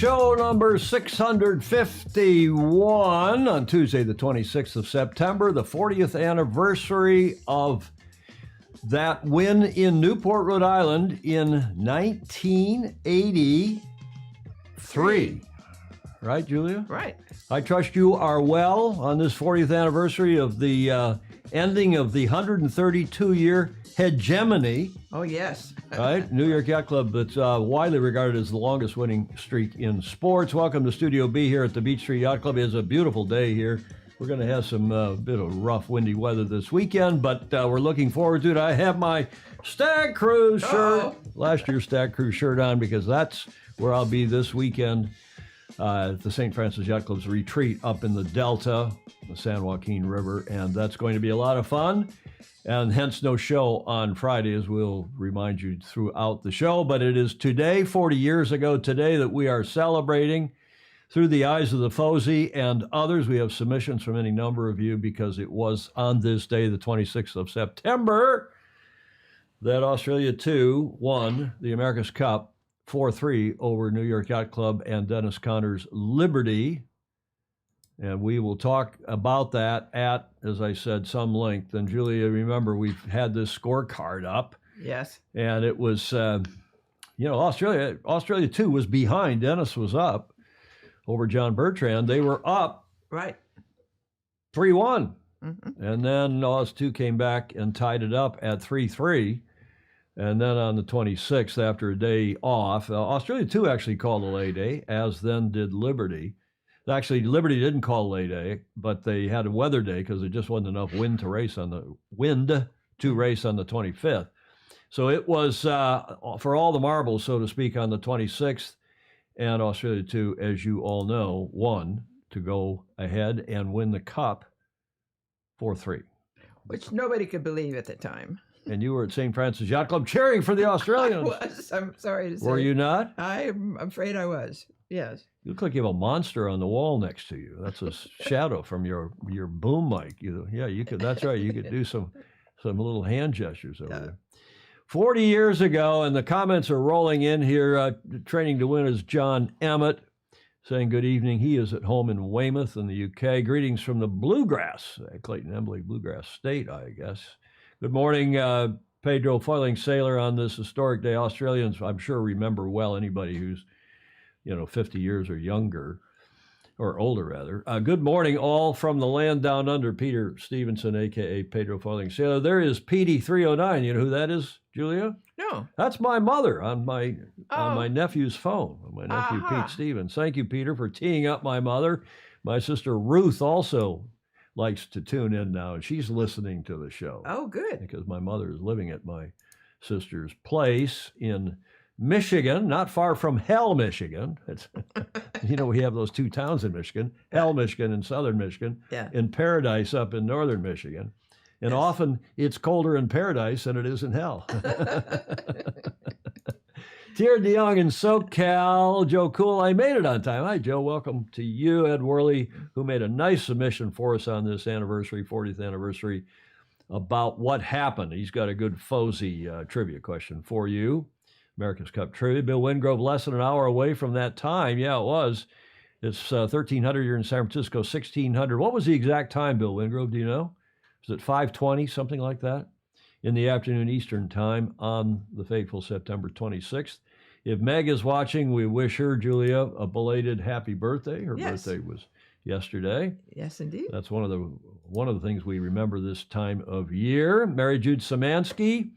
show number 651 on Tuesday, the 26th of September, the 40th anniversary of that win in Newport, Rhode Island in 1983. Right, Julia? Right. I trust you are well on this 40th anniversary of the ending of the 132-year hegemony. Oh, yes. Right? New York Yacht Club, that's widely regarded as the longest winning streak in sports. Welcome to Studio B here at the Beach Street Yacht Club. It's a beautiful day here. We're going to have some bit of rough, windy weather this weekend, but we're looking forward to it. I have my Stag Cruise shirt, last year's Stag Cruise shirt on, because that's where I'll be this weekend at the St. Francis Yacht Club's retreat up in the Delta, the San Joaquin River, and that's going to be a lot of fun. And hence no show on Friday, as we'll remind you throughout the show. But it is today, 40 years ago today, that we are celebrating through the eyes of the Fozy and others. We have submissions from any number of you because it was on this day, the 26th of September, that Australia 2 won the America's Cup 4-3 over New York Yacht Club and Dennis Conner's Liberty. And we will talk about that at, as I said, some length. And Julia, remember, we've had this scorecard up. Yes. And it was, Australia 2 was behind. Dennis was up over John Bertrand. They were up. Right. 3-1. Mm-hmm. And then Aus 2 came back and tied it up at 3-3. And then on the 26th, after a day off, Australia 2 actually called a lay day, as then did Liberty. Actually, Liberty didn't call a lay day, but they had a weather day because there just wasn't enough wind to race on the 25th. So it was for all the marbles, so to speak, on the 26th. And Australia 2, as you all know, won to go ahead and win the Cup 4-3. Which nobody could believe at the time. And you were at St. Francis Yacht Club cheering for the Australians. I was. I'm sorry to say. Were you not? I'm afraid I was. Yes. You look like you have a monster on the wall next to you. That's a shadow from your boom mic. You could. That's right. You could do some little hand gestures over there. 40 years ago, and the comments are rolling in here. Training to Win is John Emmett saying good evening. He is at home in Weymouth in the UK. Greetings from the Bluegrass, Clayton Embley Bluegrass State, I guess. Good morning, Pedro, foiling sailor on this historic day. Australians, I'm sure, remember well. Anybody who's 50 years or younger, or older rather. Good morning, all from the land down under. Peter Stevenson, a.k.a. Pedro Foiling Sailor. There is PD309. You know who that is, Julia? No. That's my mother on my nephew's phone, my nephew Pete Stevens. Thank you, Peter, for teeing up my mother. My sister Ruth also likes to tune in now, and she's listening to the show. Oh, good. Because my mother is living at my sister's place in Michigan, not far from Hell, Michigan. It's, we have those two towns in Michigan, Hell, Michigan in southern Michigan, and Paradise up in northern Michigan. And often it's colder in Paradise than it is in Hell. Tier DeYoung in SoCal. Joe Cool, I made it on time. Hi, Joe. Welcome to you. Ed Worley, who made a nice submission for us on this anniversary, 40th anniversary, about what happened. He's got a good Fozy trivia question for you. America's Cup trivia. Bill Wingrove, less than an hour away from that time. Yeah, it was. It's 1300. You're in San Francisco, 1600. What was the exact time, Bill Wingrove? Do you know? Was it 5:20, something like that? In the afternoon Eastern time on the fateful September 26th. If Meg is watching, we wish her, Julia, a belated happy birthday. Her birthday was yesterday. Yes, indeed. That's one of the things we remember this time of year. Mary Jude Samansky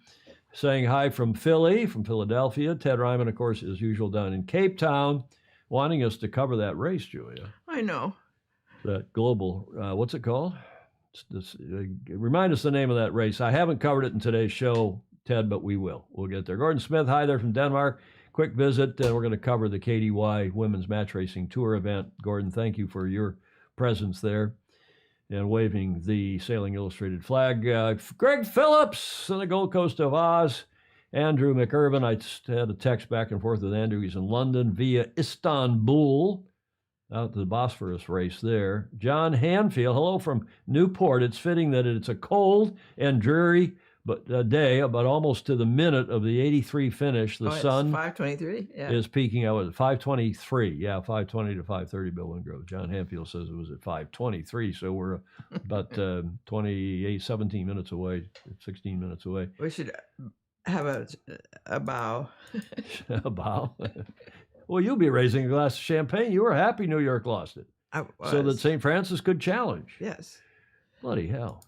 saying hi from Philadelphia. Ted Ryman, of course, as usual, down in Cape Town, wanting us to cover that race, Julia. I know. That global, what's it called? Remind us the name of that race. I haven't covered it in today's show, Ted, but we will. We'll get there. Gordon Smith, hi there from Denmark. Quick visit, and we're going to cover the KDY Women's Match Racing Tour event. Gordon, thank you for your presence there and waving the Sailing Illustrated flag. Greg Phillips on the Gold Coast of Oz. Andrew McIrvin, I just had a text back and forth with Andrew. He's in London via Istanbul, out to the Bosphorus race there. John Hanfield, hello from Newport. It's fitting that it's a cold and dreary day, but almost to the minute of the 83 finish. The sun 5:23. Yeah. is peaking out at 5:23. Yeah, 5:20 to 5:30. Bill Wingrove. John Hanfield says it was at 5:23. So we're about 17 minutes away, 16 minutes away. We should have a bow. A bow. Well, you'll be raising a glass of champagne. You were happy New York lost it, so that St. Francis could challenge. Yes. Bloody hell.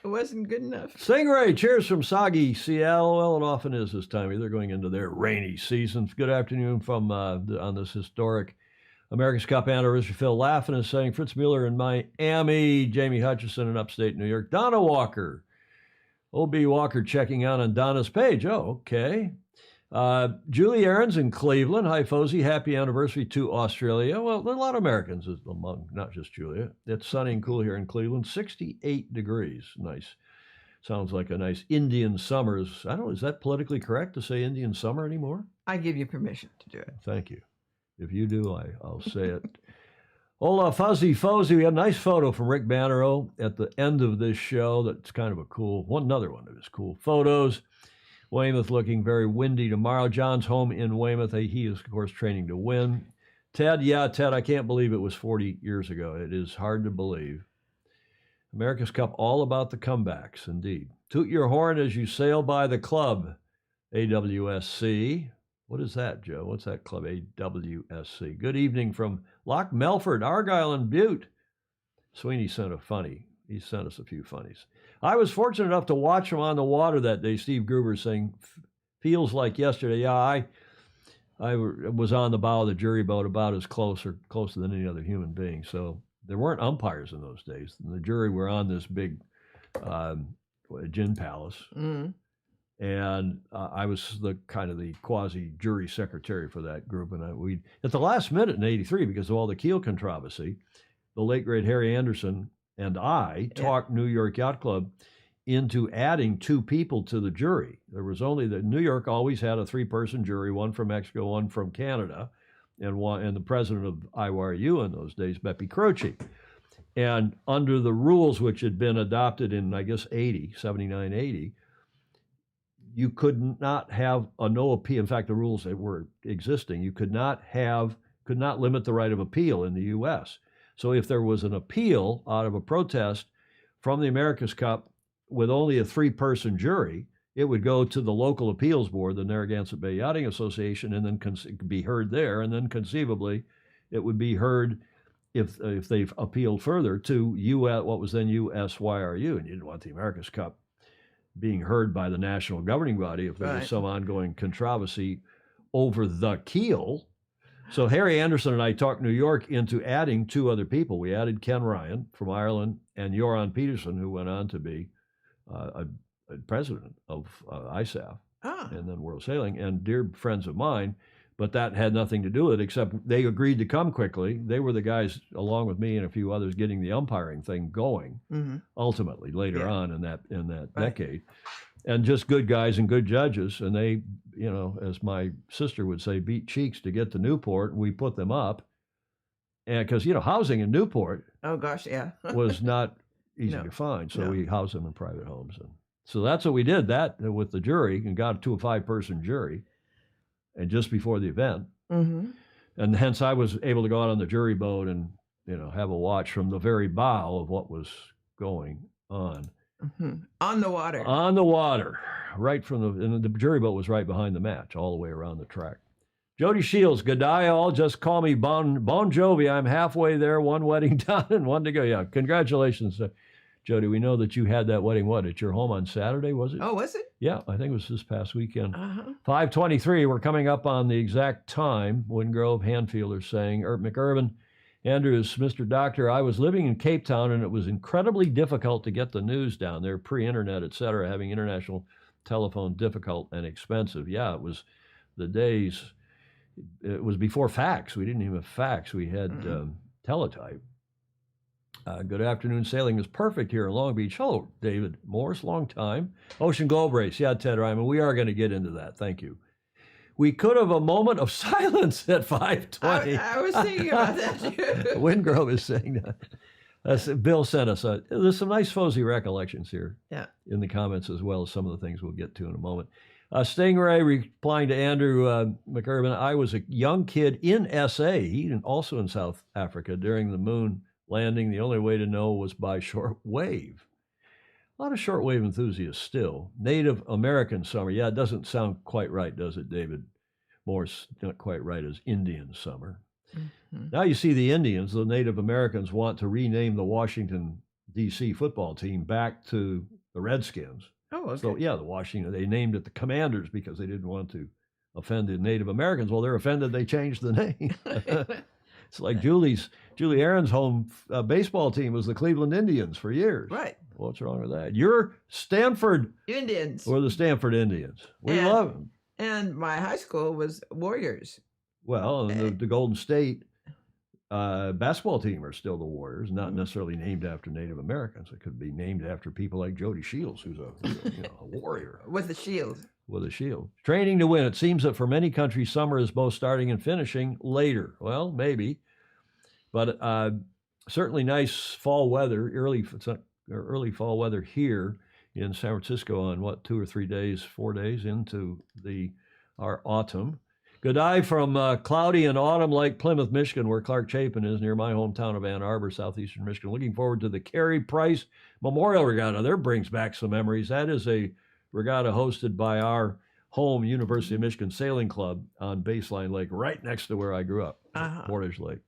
It wasn't good enough. Stingray, cheers from soggy Seattle. Well, it often is this time. They're going into their rainy seasons. Good afternoon from on this historic America's Cup anniversary. Phil Laffin is saying Fritz Mueller in Miami, Jamie Hutchison in upstate New York, Donna Walker. O.B. Walker checking out on Donna's page. Oh, okay. Julie Aarons in Cleveland. Hi, Fozy. Happy anniversary to Australia. Well, there are a lot of Americans among, not just Julia. It's sunny and cool here in Cleveland. 68 degrees. Nice. Sounds like a nice Indian summer. I don't know, is that politically correct to say Indian summer anymore? I give you permission to do it. Thank you. If you do, I'll say it. Hola, Fuzzy Fozy. We had a nice photo from Rick Bannerow at the end of this show. That's kind of a cool, another one of his cool photos. Weymouth looking very windy tomorrow. John's home in Weymouth. He is, of course, training to win. Ted, I can't believe it was 40 years ago. It is hard to believe. America's Cup, all about the comebacks, indeed. Toot your horn as you sail by the club, AWSC. What is that, Joe? What's that club, AWSC? Good evening from Loch Melford, Argyle, and Butte. Sweeney sent a funny. He sent us a few funnies. I was fortunate enough to watch him on the water that day. Steve Gruber saying, feels like yesterday. Yeah, I was on the bow of the jury boat about as closer than any other human being. So there weren't umpires in those days. And the jury were on this big gin palace. Mm-hmm. And I was the quasi jury secretary for that group. And we at the last minute in '83, because of all the Kiel controversy, the late great Harry Anderson and I talked New York Yacht Club into adding 2 people to the jury. There was only New York always had a 3-person jury, one from Mexico, one from Canada, and the president of IYRU in those days, Beppe Croce. And under the rules which had been adopted in, I guess, 79, 80, you could not have a no appeal. In fact, the rules that were existing, you could not limit the right of appeal in the U.S. So if there was an appeal out of a protest from the America's Cup with only a 3-person jury, it would go to the local appeals board, the Narragansett Bay Yachting Association, and then be heard there. And then conceivably, it would be heard if they've appealed further to what was then USYRU. And you didn't want the America's Cup being heard by the national governing body if there was some ongoing controversy over the keel. So Harry Anderson and I talked New York into adding 2 other people. We added Ken Ryan from Ireland and Joran Peterson, who went on to be a president of ISAF and then World Sailing, and dear friends of mine. But that had nothing to do with it, except they agreed to come quickly. They were the guys, along with me and a few others, getting the umpiring thing going. Mm-hmm. Ultimately, later on in that decade. And just good guys and good judges. And they, as my sister would say, beat cheeks to get to Newport. We put them up. And because, housing in Newport was not easy to find. So we housed them in private homes. And so that's what we did that with the jury and got to a 5-person jury. And just before the event. Mm-hmm. And hence I was able to go out on the jury boat and, have a watch from the very bow of what was going on. Mm-hmm. On the water. On the water, right and the jury boat was right behind the match, all the way around the track. Jody Shields, good day all. Just call me Bon Jovi. I'm halfway there, 1 wedding done and 1 to go. Yeah, congratulations, Jody. We know that you had that wedding, at your home on Saturday, was it? Oh, was it? Yeah, I think it was this past weekend. 5:23, we're coming up on the exact time. Wingrove, Hanfielder saying, McIrvin, Andrews, Mr. Doctor, I was living in Cape Town, and it was incredibly difficult to get the news down there, pre-internet, et cetera, having international telephone difficult and expensive. Yeah, it was the days, it was before fax. We didn't even have fax. We had teletype. Good afternoon. Sailing is perfect here in Long Beach. Hello, David Morse, long time. Ocean Globe Race. Yeah, Ted Ryman, we are going to get into that. Thank you. We could have a moment of silence at 5:20. I was thinking about that too. Wingrove is saying that. Bill sent us there's some nice Fozzie recollections here Yeah. in the comments, as well as some of the things we'll get to in a moment. Stingray replying to Andrew McIrvin, I was a young kid in SA, also in South Africa, during the moon landing. The only way to know was by shortwave. A lot of shortwave enthusiasts still. Native American summer. Yeah, it doesn't sound quite right, does it, David? Morse, not quite right as Indian summer. Mm-hmm. Now you see the Indians, the Native Americans, want to rename the Washington, D.C. football team back to the Redskins. Oh, okay. So, yeah, the Washington, they named it the Commanders because they didn't want to offend the Native Americans. Well, they're offended, they changed the name. It's like Julie Aaron's home baseball team was the Cleveland Indians for years. Right. What's wrong with that? You're Stanford Indians. Or the Stanford Indians. We love them. And my high school was Warriors. Well, and the Golden State basketball team are still the Warriors, not necessarily named after Native Americans. It could be named after people like Jody Shields, who's a warrior. With a shield. With a shield. Training to win. It seems that for many countries, summer is both starting and finishing later. Well, maybe. But certainly nice fall weather, early fall weather here in San Francisco on 2 or 3 days, 4 days into our autumn. Good eye from cloudy and autumn like Plymouth, Michigan, where Clark Chapin is, near my hometown of Ann Arbor, southeastern Michigan. Looking forward to the Carey Price Memorial Regatta. That brings back some memories. That is a regatta hosted by our home University of Michigan Sailing Club on Baseline Lake, right next to where I grew up, Portage Lake.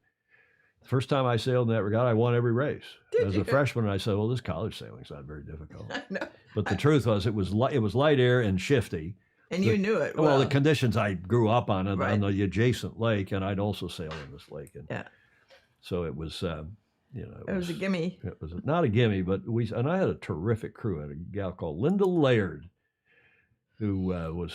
The first time I sailed in that regatta, I won every race. As a freshman, I said, well, this college sailing's not very difficult. But the truth was, it was light air and shifty. And you knew it well. The conditions I grew up on the adjacent lake, and I'd also sail in this lake. And so it was, it was a gimme. It was not a gimme, but and I had a terrific crew. I had a gal called Linda Laird, who was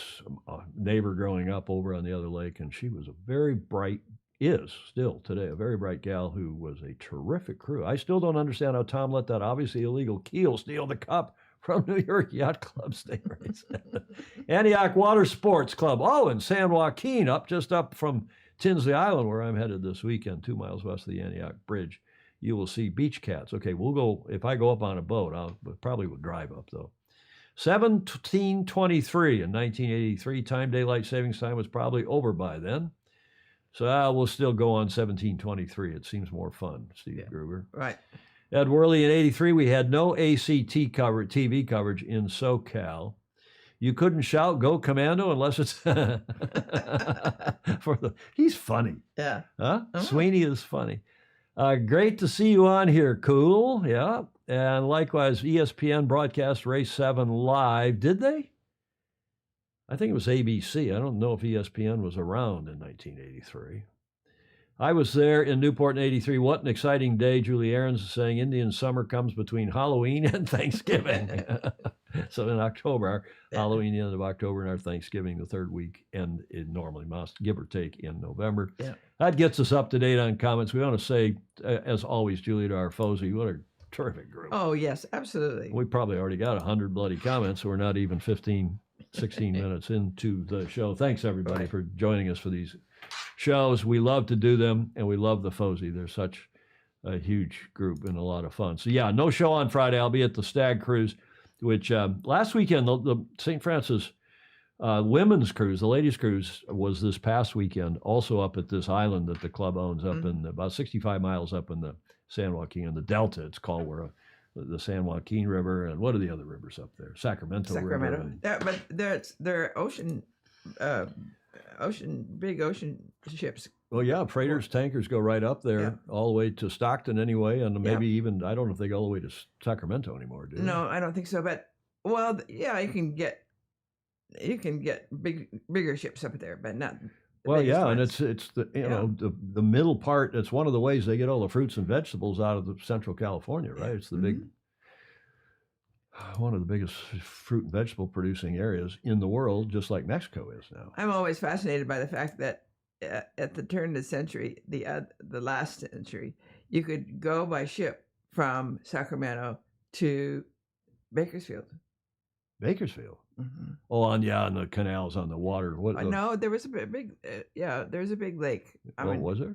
a neighbor growing up over on the other lake, and she was a very bright, is still today, a very bright gal who was a terrific crew. I still don't understand how Tom let that obviously illegal keel steal the cup from New York Yacht Club State Race. Antioch Water Sports Club. Oh, and San Joaquin, just up from Tinsley Island, where I'm headed this weekend, 2 miles west of the Antioch Bridge. You will see beach cats. Okay, we'll go, if I go up on a boat, probably will drive up, though. 1723 in 1983. Daylight savings time was probably over by then. So we'll still go on 1723. It seems more fun, Steve Gruber. Right. Ed Worley in 83, we had no ACT TV coverage in SoCal. You couldn't shout "Go Commando" unless it's he's funny. Yeah. Huh? Sweeney is funny. Great to see you on here. Cool. Yeah. And likewise, ESPN broadcast Race 7 live. Did they? I think it was ABC. I don't know if ESPN was around in 1983. I was there in Newport in 83. What an exciting day. Julie Aarons is saying Indian summer comes between Halloween and Thanksgiving. So in October, Halloween, the end of October, and our Thanksgiving, the third week, and it normally must, give or take, in November. Yeah. That gets us up to date on comments. We want to say, as always, Julie, to our Fozzie, what a terrific group. Oh, yes, absolutely. We probably already got 100 bloody comments, so we're not even 16 minutes into the show. Thanks, everybody, for joining us for these shows. We love to do them, and we love the Fozzie. They're such a huge group and a lot of fun. So, yeah, no show on Friday. I'll be at the Stag Cruise, which last weekend, the St. Francis women's cruise, the ladies' cruise, was this past weekend, also up at this island that the club owns up in about 65 miles up in the San Joaquin, in the Delta, it's called, where the San Joaquin River, and what are the other rivers up there? Sacramento. River. But they're ocean big ocean ships. Well, yeah, freighters, tankers go right up there, all the way to Stockton anyway, and maybe even, I don't know if they go all the way to Sacramento anymore, do they? No, I don't think so. But, well, yeah, you can get bigger ships up there, but not the biggest ones. And it's the the middle part. It's one of the ways they get all the fruits and vegetables out of the Central California, right? It's the big, one of the biggest fruit and vegetable producing areas in the world, just like Mexico is now. I'm always fascinated by the fact that at the turn of the century, the last century, you could go by ship from Sacramento to Bakersfield. Bakersfield? Oh, on the canals, on the water. What? No, there was a big, there's a big lake. Was there?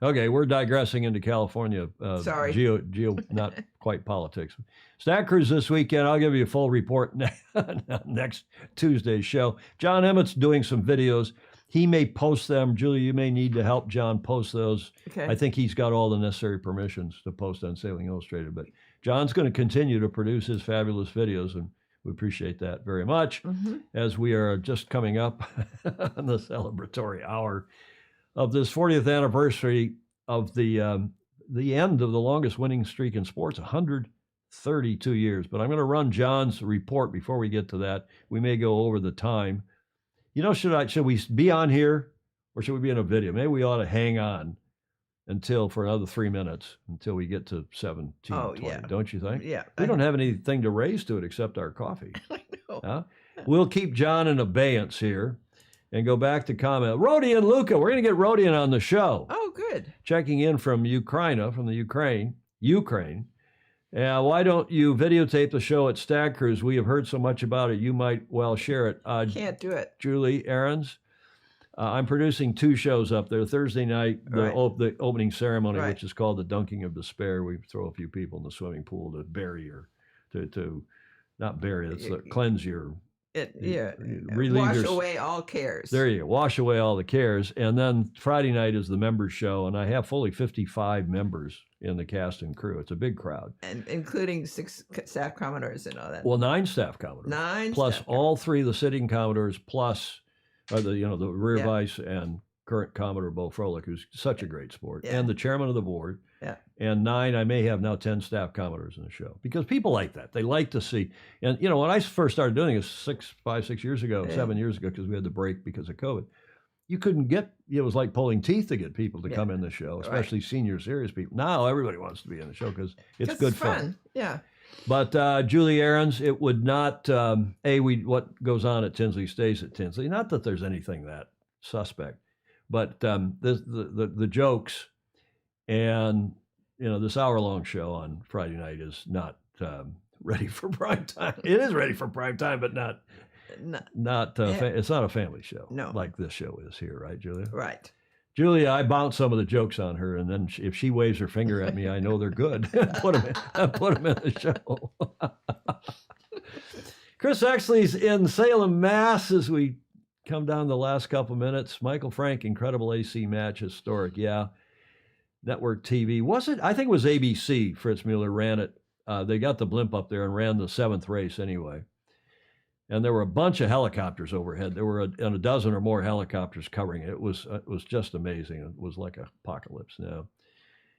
Okay, we're digressing into California. Sorry. Geo, not quite politics. Stack Cruise this weekend. I'll give you a full report next Tuesday's show. John Emmett's doing some videos. He may post them. Julie, you may need to help John post those. Okay. I think he's got all the necessary permissions to post on Sailing Illustrated. But John's going to continue to produce his fabulous videos, and we appreciate that very much as we are just coming up on the celebratory hour of this 40th anniversary of the end of the longest winning streak in sports, 132 years. But I'm going to run John's report before we get to that. We may go over the time. Should we be on here or should we be in a video? Maybe we ought to hang on for another 3 minutes until we get to 17:20. Don't you think? Yeah. We don't have anything to raise to it except our coffee. I know. Huh? We'll keep John in abeyance here and go back to comment. Rodi and Luca, we're going to get Rodian on the show. Oh, good. Checking in from Ukraine. Why don't you videotape the show at Stag Cruise? We have heard so much about it. You might well share it. Can't do it. Julie Ahrens, I'm producing 2 shows up there. Thursday night, the opening ceremony, which is called the Dunking of Despair. We throw a few people in the swimming pool to bury not bury, it's cleanse your... Wash away all cares. There you go. Wash away all the cares. And then Friday night is the members show, and I have fully 55 members in the cast and crew. It's a big crowd. And including 6 staff commodores and all that. Well, 9 staff commodores. 9 plus staff all 3 of the sitting commodores, plus the rear vice and current Commodore Bo Froelich, who's such a great sport, and the chairman of the board. Yeah. And 9, I may have now 10 staff commodores in the show because people like that. They like to see. And, when I first started doing this 5, 6 years ago, 7 years ago, because we had the break because of COVID, you couldn't it was like pulling teeth to get people to come in the show, especially senior serious people. Now everybody wants to be in the show because it's good fun. Yeah. But Julie Ahrens, it would not, what goes on at Tinsley stays at Tinsley. Not that there's anything that suspect, but the jokes and, this hour-long show on Friday night is not ready for prime time. It is ready for prime time, but it's not a family show. No. Like this show is here, right, Julia? Right. Julia, I bounce some of the jokes on her, and then if she waves her finger at me, I know they're good. put them in the show. Chris Exley's in Salem, Mass. As we come down the last couple minutes, Michael Frank, incredible AC match, historic. Yeah, network TV. Was it? I think it was ABC. Fritz Mueller ran it. They got the blimp up there and ran the 7th race anyway. And there were a bunch of helicopters overhead. There were a dozen or more helicopters covering it. It was just amazing. It was like an apocalypse now.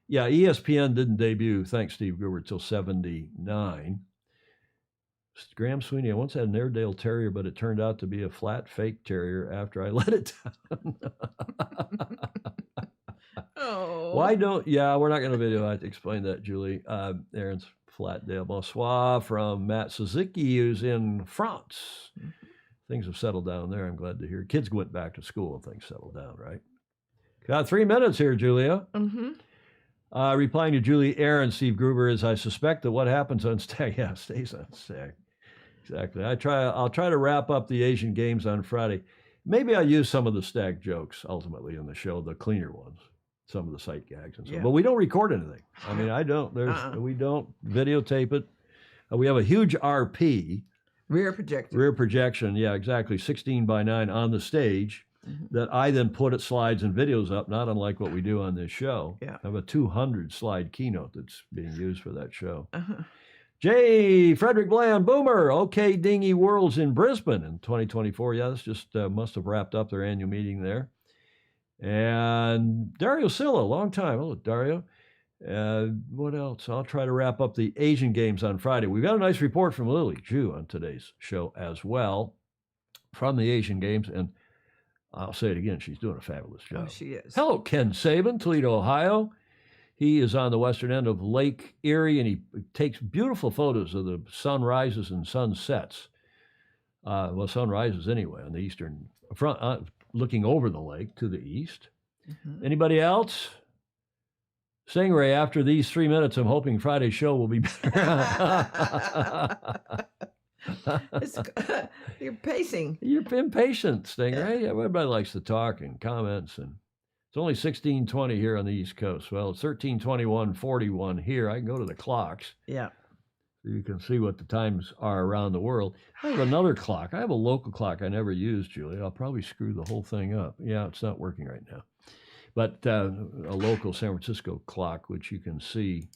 Yeah, ESPN didn't debut, thanks Steve Gruber, till 79. Graham Sweeney, I once had an Airedale Terrier, but it turned out to be a flat fake terrier after I let it down. Why don't, we're not going to video. I explain that, Julie. Aaron's Flatdale. Bonsoir from Matt Suzuki, who's in France. Things have settled down there. I'm glad to hear. Kids went back to school and things settled down, right? Got 3 minutes here, Julia. Replying to Julie Aaron, Steve Gruber is, I suspect that what happens on Stag, stays on Stag. Exactly. I'll try to wrap up the Asian Games on Friday. Maybe I'll use some of the Stag jokes ultimately in the show, the cleaner ones. Some of the sight gags and stuff, but we don't record anything. I mean, I don't. We don't videotape it. We have a huge RP, rear projection. Yeah, exactly, 16:9 on the stage that I then put at slides and videos up. Not unlike what we do on this show. Yeah, I have a 200 slide keynote that's being used for that show. J. Frederick Bland, Boomer. OK Dinghy Worlds in Brisbane in 2024. Yeah, this just must have wrapped up their annual meeting there. And Dario Silla, long time. Hello, Dario. What else? I'll try to wrap up the Asian Games on Friday. We've got a nice report from Lily Ju on today's show as well from the Asian Games. And I'll say it again, she's doing a fabulous job. Oh, she is. Hello, Ken Saban, Toledo, Ohio. He is on the western end of Lake Erie, and he takes beautiful photos of the sunrises and sunsets. Sunrises anyway on the eastern front. Looking over the lake to the east. Anybody else? Stingray, after these 3 minutes, I'm hoping Friday's show will be better. It's, you're pacing. You're impatient, Stingray. Yeah. Everybody likes to talk and comments, and it's only 16:20 here on the East Coast. Well, it's 13:21:41 here. I can go to the clocks Yeah. so you can see what the times are around the world. I have another clock. I have a local clock I never used, Julie. I'll probably screw the whole thing up. Yeah, it's not working right now. But a local San Francisco clock, which you can see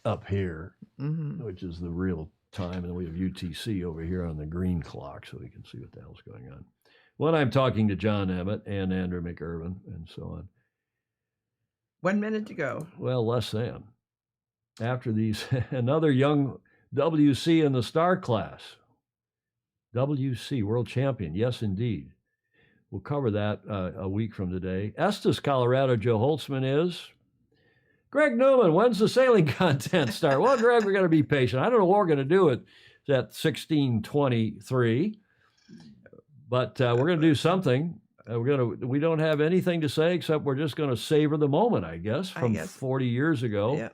up here, which is the real time. And we have UTC over here on the green clock, so we can see what the hell's going on. When I'm talking to John Emmett and Andrew McIrvin and so on. 1 minute to go. Well, less than. After these, another young WC in the star class. WC, world champion. Yes, indeed. We'll cover that a week from today. Estes, Colorado, Joe Holtzman is. Greg Newman, when's the sailing content start? Well, Greg, we're going to be patient. I don't know what we're going to do at 16:23, but we're going to do something. We don't have anything to say except we're just going to savor the moment, I guess, from 40 years ago. Yeah.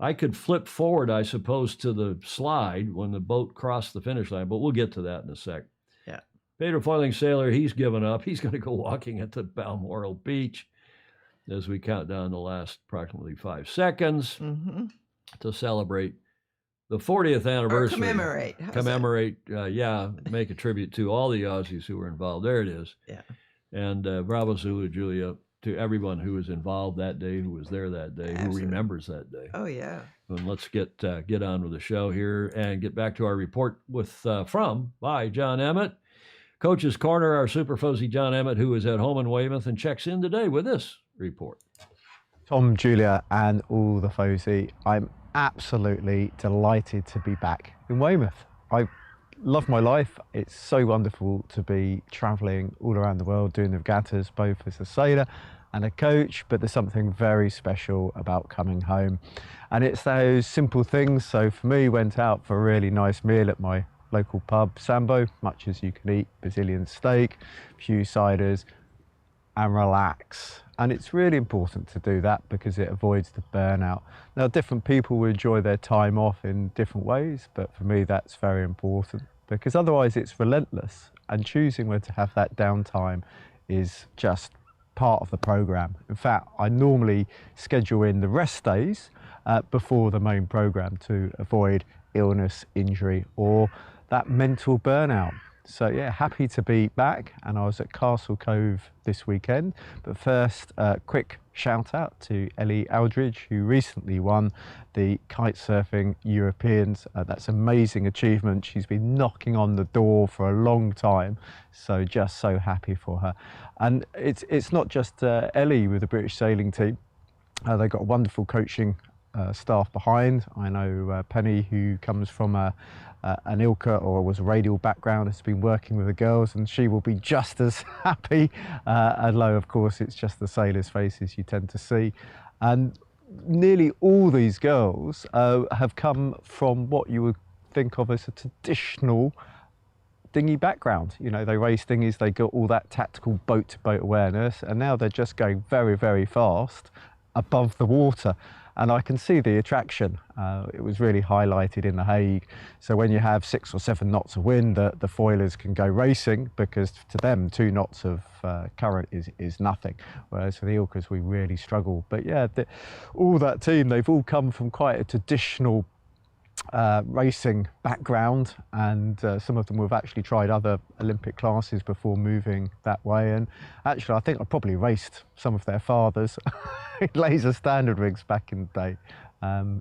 I could flip forward, I suppose, to the slide when the boat crossed the finish line, but we'll get to that in a sec. Yeah. Peter Foiling Sailor, he's given up. He's going to go walking at the Balmoral Beach as we count down the last approximately 5 seconds to celebrate the 40th anniversary. Or commemorate. Make a tribute to all the Aussies who were involved. There it is. Yeah. And Bravo Zulu, Julia, to everyone who was involved that day, who was there that day, Absolutely. who remembers that day. Oh, yeah. And let's get on with the show here and get back to our report by John Emmett. Coach's Corner, our super fuzzy John Emmett, who is at home in Weymouth and checks in today with this report. Tom, Julia, and all the Fosy, I'm absolutely delighted to be back in Weymouth. I love my life. It's so wonderful to be travelling all around the world doing the regattas, both as a sailor and a coach, but there's something very special about coming home. And it's those simple things. So for me, went out for a really nice meal at my local pub, Sambo, much as you can eat, Brazilian steak, a few ciders, and relax. And it's really important to do that because it avoids the burnout. Now, different people will enjoy their time off in different ways, but for me, that's very important because otherwise it's relentless, and choosing when to have that downtime is just part of the program. In fact, I normally schedule in the rest days before the main program to avoid illness, injury, or that mental burnout. So yeah, happy to be back, and I was at Castle Cove this weekend. But first, quick shout out to Ellie Aldridge, who recently won the kite surfing Europeans. That's an amazing achievement. She's been knocking on the door for a long time, so just so happy for her. And it's not just Ellie with the British sailing team. They've got a wonderful coaching staff behind. I know Penny, who comes from an ILCA or was a radial background, has been working with the girls, and she will be just as happy. Although of course it's just the sailors' faces you tend to see. And nearly all these girls have come from what you would think of as a traditional dinghy background. You know, they race dinghies, they got all that tactical boat-to-boat awareness, and now they're just going very, very fast above the water. And I can see the attraction. It was really highlighted in The Hague. So when you have 6 or 7 knots of wind, the foilers can go racing, because to them 2 knots of current is nothing. Whereas for the Ilkers, we really struggle. But yeah, all that team, they've all come from quite a traditional racing background, and some of them have actually tried other Olympic classes before moving that way. And actually, I think I probably raced some of their fathers in laser standard rigs back in the day.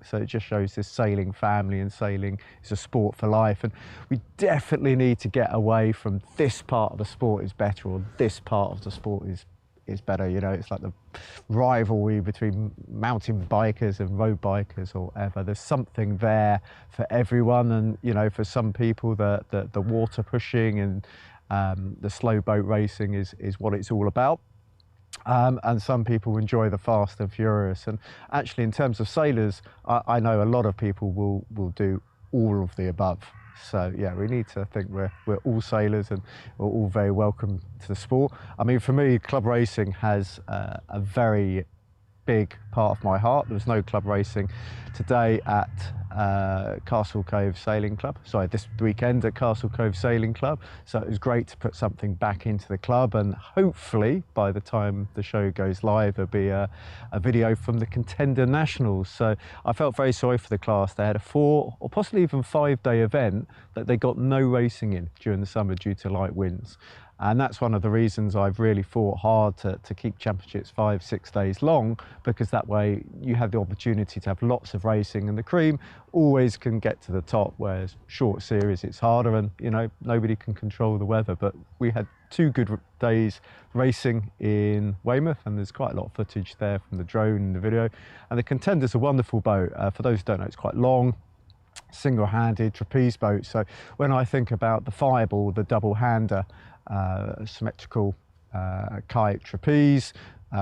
So it just shows this sailing family, and sailing is a sport for life. And we definitely need to get away from this part of the sport is better, or this part of the sport is better. You know, it's like the rivalry between mountain bikers and road bikers or whatever. There's something there for everyone, and you know, for some people the water pushing and the slow boat racing is what it's all about. And some people enjoy the fast and furious. And actually, in terms of sailors, I know a lot of people will do all of the above. So yeah, we need to think we're all sailors, and we're all very welcome to the sport. I mean, for me, club racing has a very big part of my heart. There was no club racing today at Castle Cove Sailing Club. Sorry, this weekend at Castle Cove Sailing Club. So it was great to put something back into the club, and hopefully by the time the show goes live there'll be a video from the Contender Nationals. So I felt very sorry for the class. They had a 4 or possibly even 5-day event that they got no racing in during the summer due to light winds. And that's one of the reasons I've really fought hard to keep championships 5-6 days long, because that way you have the opportunity to have lots of racing, and the cream always can get to the top, whereas short series it's harder, and you know, nobody can control the weather. But we had 2 good days racing in Weymouth, and there's quite a lot of footage there from the drone and the video. And the Contender's a wonderful boat. For those who don't know, it's quite long, single-handed trapeze boat. So when I think about the Fireball, the double-hander, symmetrical kite trapeze,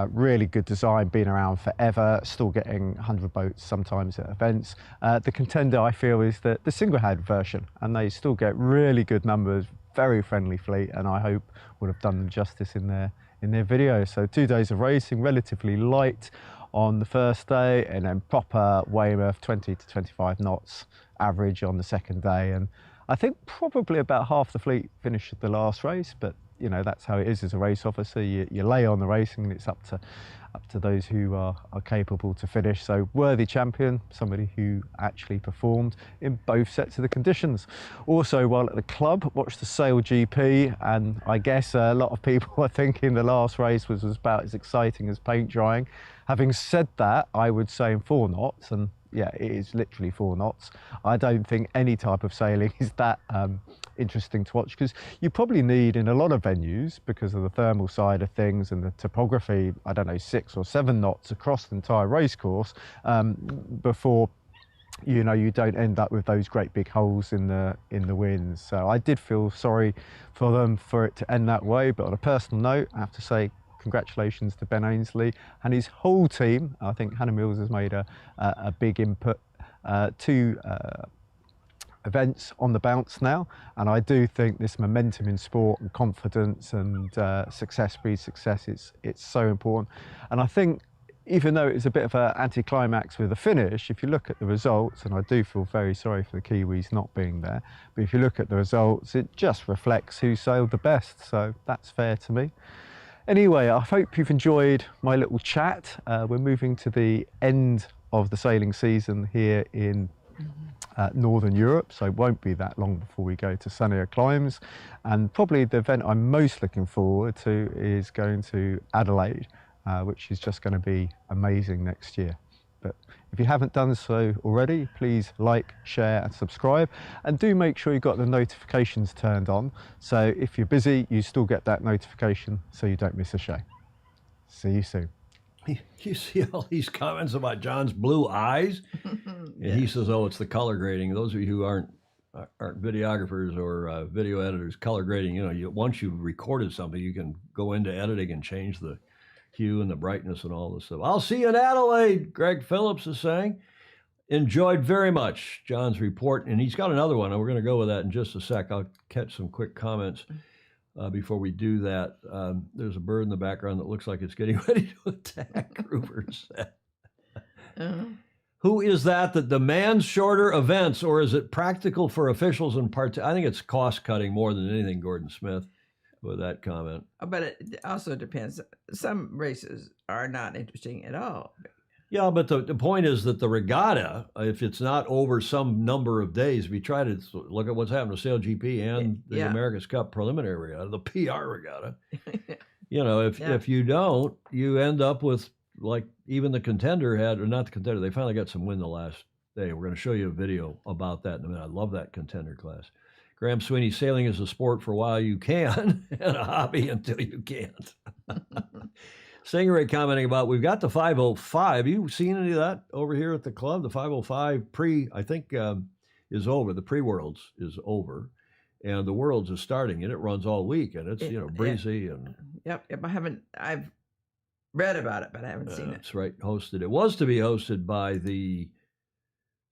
really good design, been around forever, still getting 100 boats sometimes at events. The Contender, I feel, is the single-hand version, and they still get really good numbers, very friendly fleet, and I hope would have done them justice in their video. So 2 days of racing, relatively light on the first day, and then proper Weymouth, 20 to 25 knots average on the second day. And I think probably about half the fleet finished the last race, but you know, that's how it is as a race officer. You lay on the racing, and it's up to those who are capable to finish. So worthy champion, somebody who actually performed in both sets of the conditions. Also, while at the club, watched the SailGP, and I guess a lot of people are thinking the last race was about as exciting as paint drying. Having said that, I would say in 4 knots, and yeah, it is literally 4 knots. I don't think any type of sailing is that interesting to watch, because you probably need, in a lot of venues, because of the thermal side of things and the topography, I don't know, 6 or 7 knots across the entire race course before you know you don't end up with those great big holes in the winds. So I did feel sorry for them for it to end that way. But on a personal note, I have to say, congratulations to Ben Ainsley and his whole team. I think Hannah Mills has made a big input to events on the bounce now, and I do think this momentum in sport and confidence and success breeds success. It's so important. And I think, even though it was a bit of an anticlimax with the finish, if you look at the results, and I do feel very sorry for the Kiwis not being there, but if you look at the results, it just reflects who sailed the best, so that's fair to me. Anyway, I hope you've enjoyed my little chat. We're moving to the end of the sailing season here in Northern Europe, so it won't be that long before we go to sunnier climes. And probably the event I'm most looking forward to is going to Adelaide, which is just going to be amazing next year. But if you haven't done so already, please like, share and subscribe, and do make sure you've got the notifications turned on, so if you're busy you still get that notification so you don't miss a show. See you soon. You see all these comments about John's blue eyes? Yeah. And he says, oh, it's the color grading. Those of you who aren't videographers or video editors, color grading, you know, once you've recorded something, you can go into editing and change the hue and the brightness and all this stuff. I'll see you in Adelaide, Greg Phillips is saying. Enjoyed very much John's report, and he's got another one, and we're going to go with that in just a sec. I'll catch some quick comments before we do that. There's a bird in the background that looks like it's getting ready to attack Gruber's set. Who is that demands shorter events, or is it practical for officials and I think it's cost cutting more than anything, Gordon Smith, with that comment. But it also depends. Some races are not interesting at all. Yeah, but the point is that the regatta, if it's not over some number of days, we try to look at what's happened to SailGP and the America's Cup preliminary regatta, the PR regatta. You know, if you don't, you end up with, like, even the Contender had, or not the Contender, they finally got some wind the last day. We're going to show you a video about that in a minute. I love that Contender class. Graham Sweeney, sailing is a sport for a while you can, and a hobby until you can't. Stingray commenting about, we've got the 505. Have you seen any of that over here at the club? The 505 I think is over. The pre-Worlds is over, and the Worlds is starting, and it runs all week, and it's, you know, breezy. And Yep. I've read about it, but I haven't seen it. That's right, hosted. It was to be hosted by the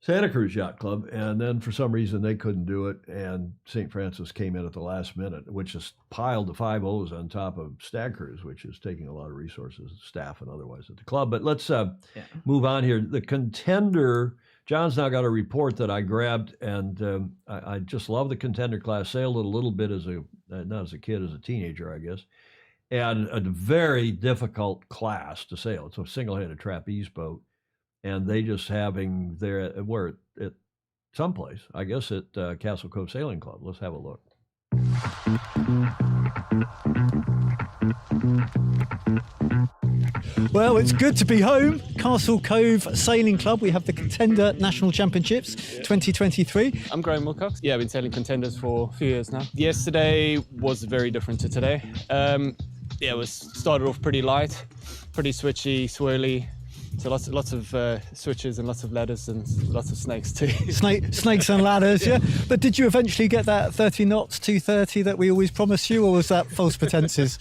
Santa Cruz Yacht Club, and then for some reason they couldn't do it, and St. Francis came in at the last minute, which has piled the 5-0s on top of Stag Cruise, which is taking a lot of resources, staff and otherwise, at the club. But let's move on here. The Contender John's now got a report that I grabbed, and I just love the Contender class. Sailed it a little bit as not as a kid, as a teenager, I guess. And a very difficult class to sail. It's a single-handed trapeze boat, and they just having at someplace, I guess at Castle Cove Sailing Club. Let's have a look. Well, it's good to be home. Castle Cove Sailing Club. We have the Contender National Championships 2023. I'm Graham Wilcox. Yeah, I've been sailing Contenders for a few years now. Yesterday was very different to today. It started off pretty light, pretty switchy, swirly. So lots of switches and lots of ladders and lots of snakes too. Snakes and ladders, yeah. But did you eventually get that 30 knots, 230 that we always promised you, or was that false pretenses?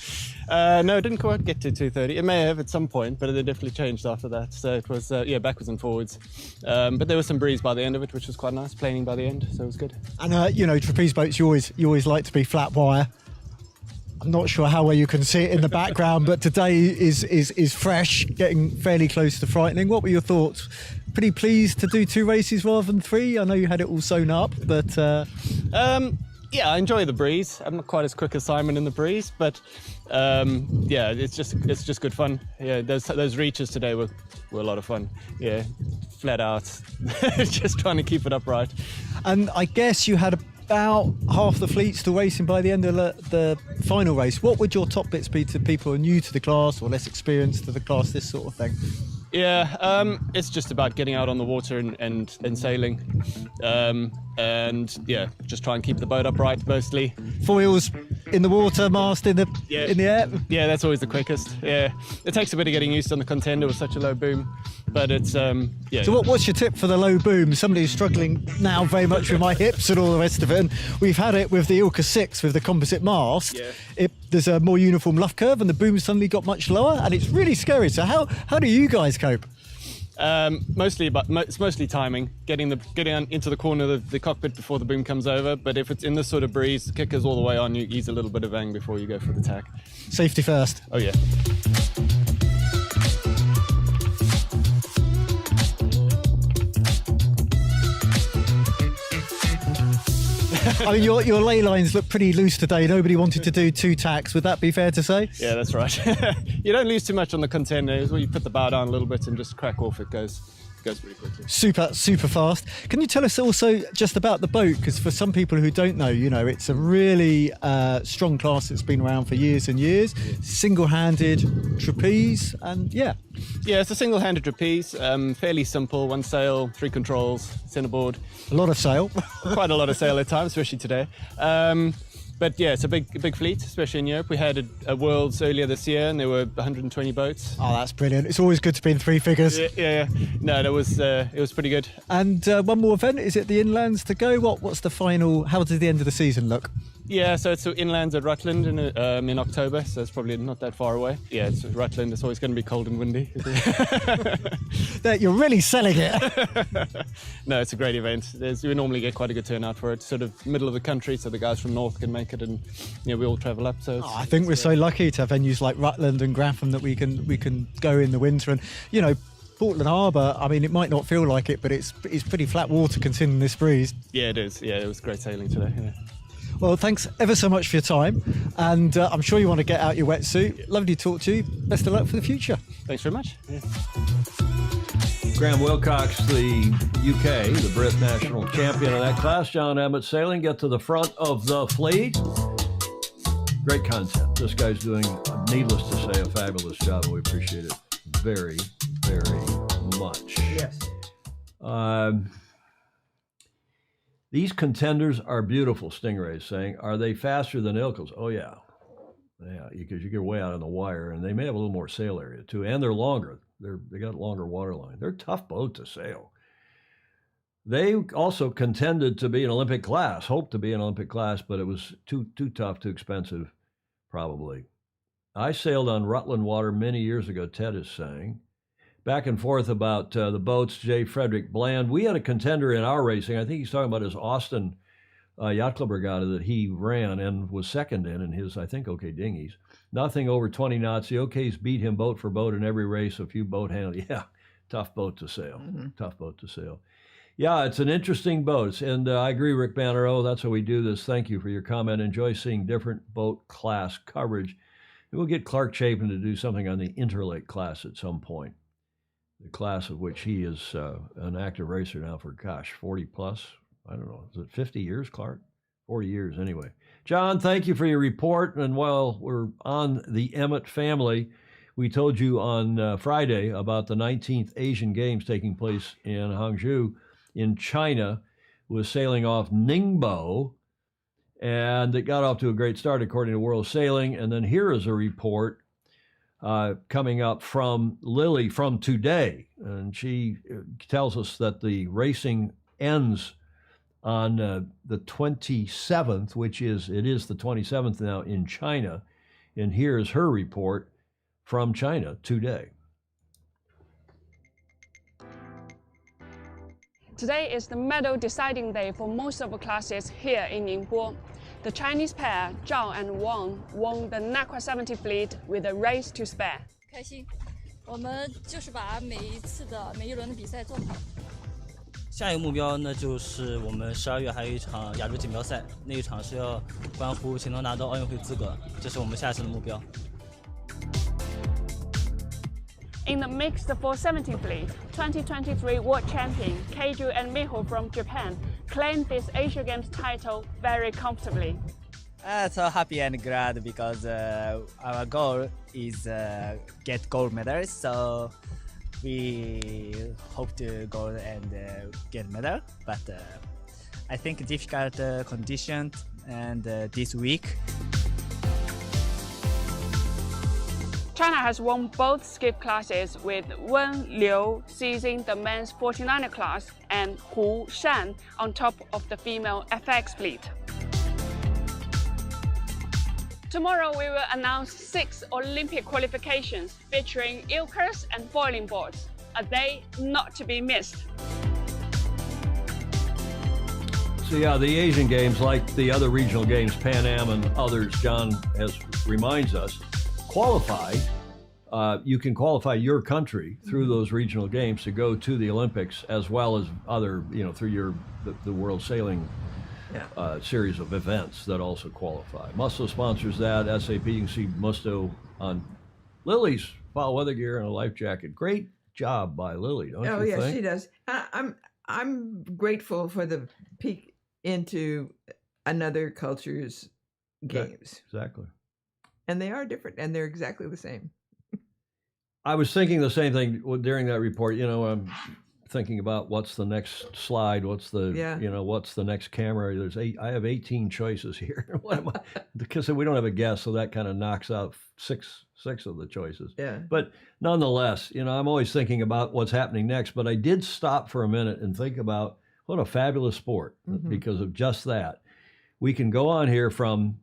No, it didn't quite get to 230. It may have at some point, but it definitely changed after that. So it was, backwards and forwards. But there was some breeze by the end of it, which was quite nice, planing by the end, so it was good. And, trapeze boats, you always like to be flat wire. I'm not sure how well you can see it in the background, but today is fresh, getting fairly close to frightening. What were your thoughts? Pretty pleased to do 2 races rather than 3? I know you had it all sewn up, but... I enjoy the breeze. I'm not quite as quick as Simon in the breeze, but it's just good fun. Yeah, those reaches today were a lot of fun. Yeah, flat out, just trying to keep it upright. And I guess you had about half the fleet still racing by the end of the final race. What would your top bits be to people who are new to the class or less experienced to the class, this sort of thing? Yeah, it's just about getting out on the water and sailing. Just try and keep the boat upright mostly. Foils in the water, mast in the air? Yeah, that's always the quickest. Yeah, it takes a bit of getting used on the Contender with such a low boom, but it's, So what's your tip for the low boom? Somebody who's struggling now very much with my hips and all the rest of it, and we've had it with the Ilka 6 with the composite mast. Yeah. There's a more uniform luff curve and the boom suddenly got much lower, and it's really scary. So how do you guys cope? It's mostly timing, getting into the corner of the cockpit before the boom comes over. But if it's in this sort of breeze, the kicker's all the way on, you ease a little bit of ang before you go for the tack. Safety first. Oh yeah. I mean, your ley lines look pretty loose today. Nobody wanted to do 2 tacks. Would that be fair to say? Yeah, that's right. You don't lose too much on the Contender. It's where you put the bow down a little bit and just crack off. It goes pretty quickly. Super fast. Can you tell us also just about the boat? Because for some people who don't know, it's a really strong class that's been around for years and years. Single-handed trapeze, and yeah. Yeah, it's a single-handed trapeze. Fairly simple. 1 sail, 3 controls, centerboard. A lot of sail. Quite a lot of sail at times, especially today. But yeah, it's a big fleet, especially in Europe. We had a Worlds earlier this year, and there were 120 boats. Oh, that's brilliant! It's always good to be in 3 figures. Yeah. No, it was pretty good. And one more event. Is it the inlands to go? What's the final? How does the end of the season look? Yeah, so it's inlands at Rutland in October, so it's probably not that far away. Yeah, it's Rutland. It's always going to be cold and windy. You're really selling it. No, it's a great event. We normally get quite a good turnout for it. Sort of middle of the country, so the guys from North can make it, and we all travel up. So I think we're so lucky to have venues like Rutland and Grafham that we can go in the winter. And Portland Harbour, I mean, it might not feel like it, but it's pretty flat water considering this breeze. Yeah, it is. Yeah, it was great sailing today. Yeah. Well, thanks ever so much for your time, and I'm sure you want to get out your wetsuit. Lovely to talk to you. Best of luck for the future. Thanks very much. Yeah. Graham Wilcox, the UK, the Brit national champion in that class. John Emmett sailing, get to the front of the fleet. Great content. This guy's doing, needless to say, a fabulous job, and we appreciate it very, very much. Yes. These Contenders are beautiful, Stingrays saying. Are they faster than Ilkos? Oh, yeah. Yeah, because you get way out on the wire, and they may have a little more sail area, too. And they're longer. They got longer water line. They're a tough boat to sail. They also contended to be an Olympic class, hoped to be an Olympic class, but it was too tough, too expensive, probably. I sailed on Rutland water many years ago, Ted is saying. Back and forth about the boats, J. Frederick Bland. We had a Contender in our racing. I think he's talking about his Austin Yacht Club Regatta that he ran and was second in his, I think, OK dinghies. Nothing over 20 knots. The OKs beat him boat for boat in every race. A few boat handles. Yeah, tough boat to sail. Mm-hmm. Tough boat to sail. Yeah, it's an interesting boat. And I agree, Rick Bannerow. That's how we do this. Thank you for your comment. Enjoy seeing different boat class coverage. And we'll get Clark Chapin to do something on the Interlake class at some point. The class of which he is an active racer now for, 40 plus. I don't know. Is it 50 years, Clark? 40 years anyway. John, thank you for your report. And while we're on the Emmett family, we told you on Friday about the 19th Asian Games taking place in Hangzhou in China, was sailing off Ningbo, and it got off to a great start according to World Sailing. And then here is a report coming up from Lily from today, and she tells us that the racing ends on the 27th, it is the 27th now in China. And here's her report from China today. Today is the medal deciding day for most of the classes here in Ningbo. The Chinese pair, Zhao and Wang, won the NAQUA 70 fleet with a race to spare. 开心，我们就是把每一轮的比赛做好。下一个目标呢，就是我们12月还有一场亚洲锦标赛，那一场是要关乎谁能拿到奥运会资格，这是我们下一次的目标。In the mixed 470 fleet, 2023 world champion Keiju and Miho from Japan claimed this Asia Games title very comfortably. So happy and glad because our goal is get gold medals. So we hope to go and get medal. But I think difficult conditions and this week. China has won both skiff classes, with Wen Liu seizing the men's 49er class and Hu Shan on top of the female FX fleet. Tomorrow we will announce 6 Olympic qualifications featuring ilkers and foiling boards, a day not to be missed. So yeah, the Asian Games, like the other regional games, Pan Am and others, John reminds us, qualify. You can qualify your country through those regional games to go to the Olympics, as well as other, through the World Sailing series of events that also qualify. Musto sponsors that. SAP, you can see Musto on Lily's foul weather gear and a life jacket. Great job by Lily, don't you think? Oh, yeah, she does. I'm grateful for the peek into another culture's games. Exactly. And they are different, and they're exactly the same. I was thinking the same thing during that report. I'm thinking about what's the next slide, what's the next camera. I have 18 choices here. What am I? Because we don't have a guest, so that kind of knocks out six of the choices. Yeah. But nonetheless, I'm always thinking about what's happening next. But I did stop for a minute and think about what a fabulous sport because of just that. We can go on here from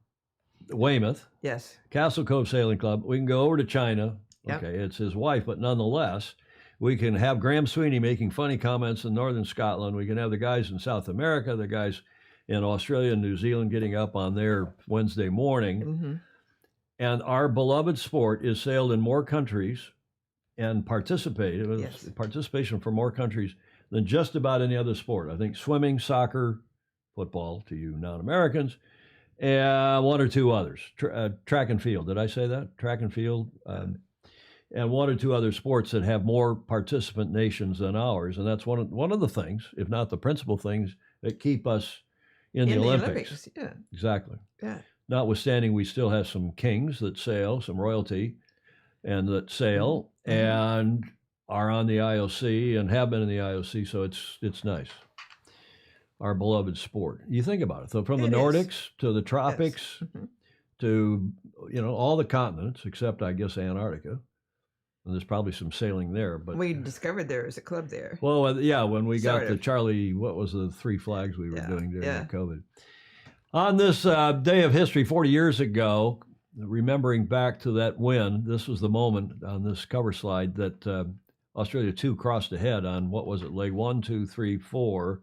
Weymouth, Yes. Castle Cove Sailing Club. We can go over to China. Yep. Okay, it's his wife, but nonetheless, we can have Graham Sweeney making funny comments in northern Scotland. We can have the guys in South America, the guys in Australia and New Zealand getting up on their Wednesday morning. Mm-hmm. And our beloved sport is sailed in more countries and participation for more countries than just about any other sport. I think swimming, soccer, football to you non-Americans, and one or two others. Track and field. Did I say that? Track and field. And one or two other sports that have more participant nations than ours. And that's one of the things, if not the principal things, that keep us in the Olympics. Yeah. Exactly. Yeah. Notwithstanding, we still have some kings that sail, some royalty, and that sail and are on the IOC and have been in the IOC. So it's nice. Our beloved sport. You think about it. So from the Nordics to the tropics to, all the continents, except I guess Antarctica. And there's probably some sailing there, but we discovered there was a club there. Well, yeah, when we got the Charlie, what was the 3 flags we were doing during COVID? On this day of history 40 years ago, remembering back to that win, this was the moment on this cover slide that Australia 2 crossed ahead on, what was it, leg 1, 2, 3, 4,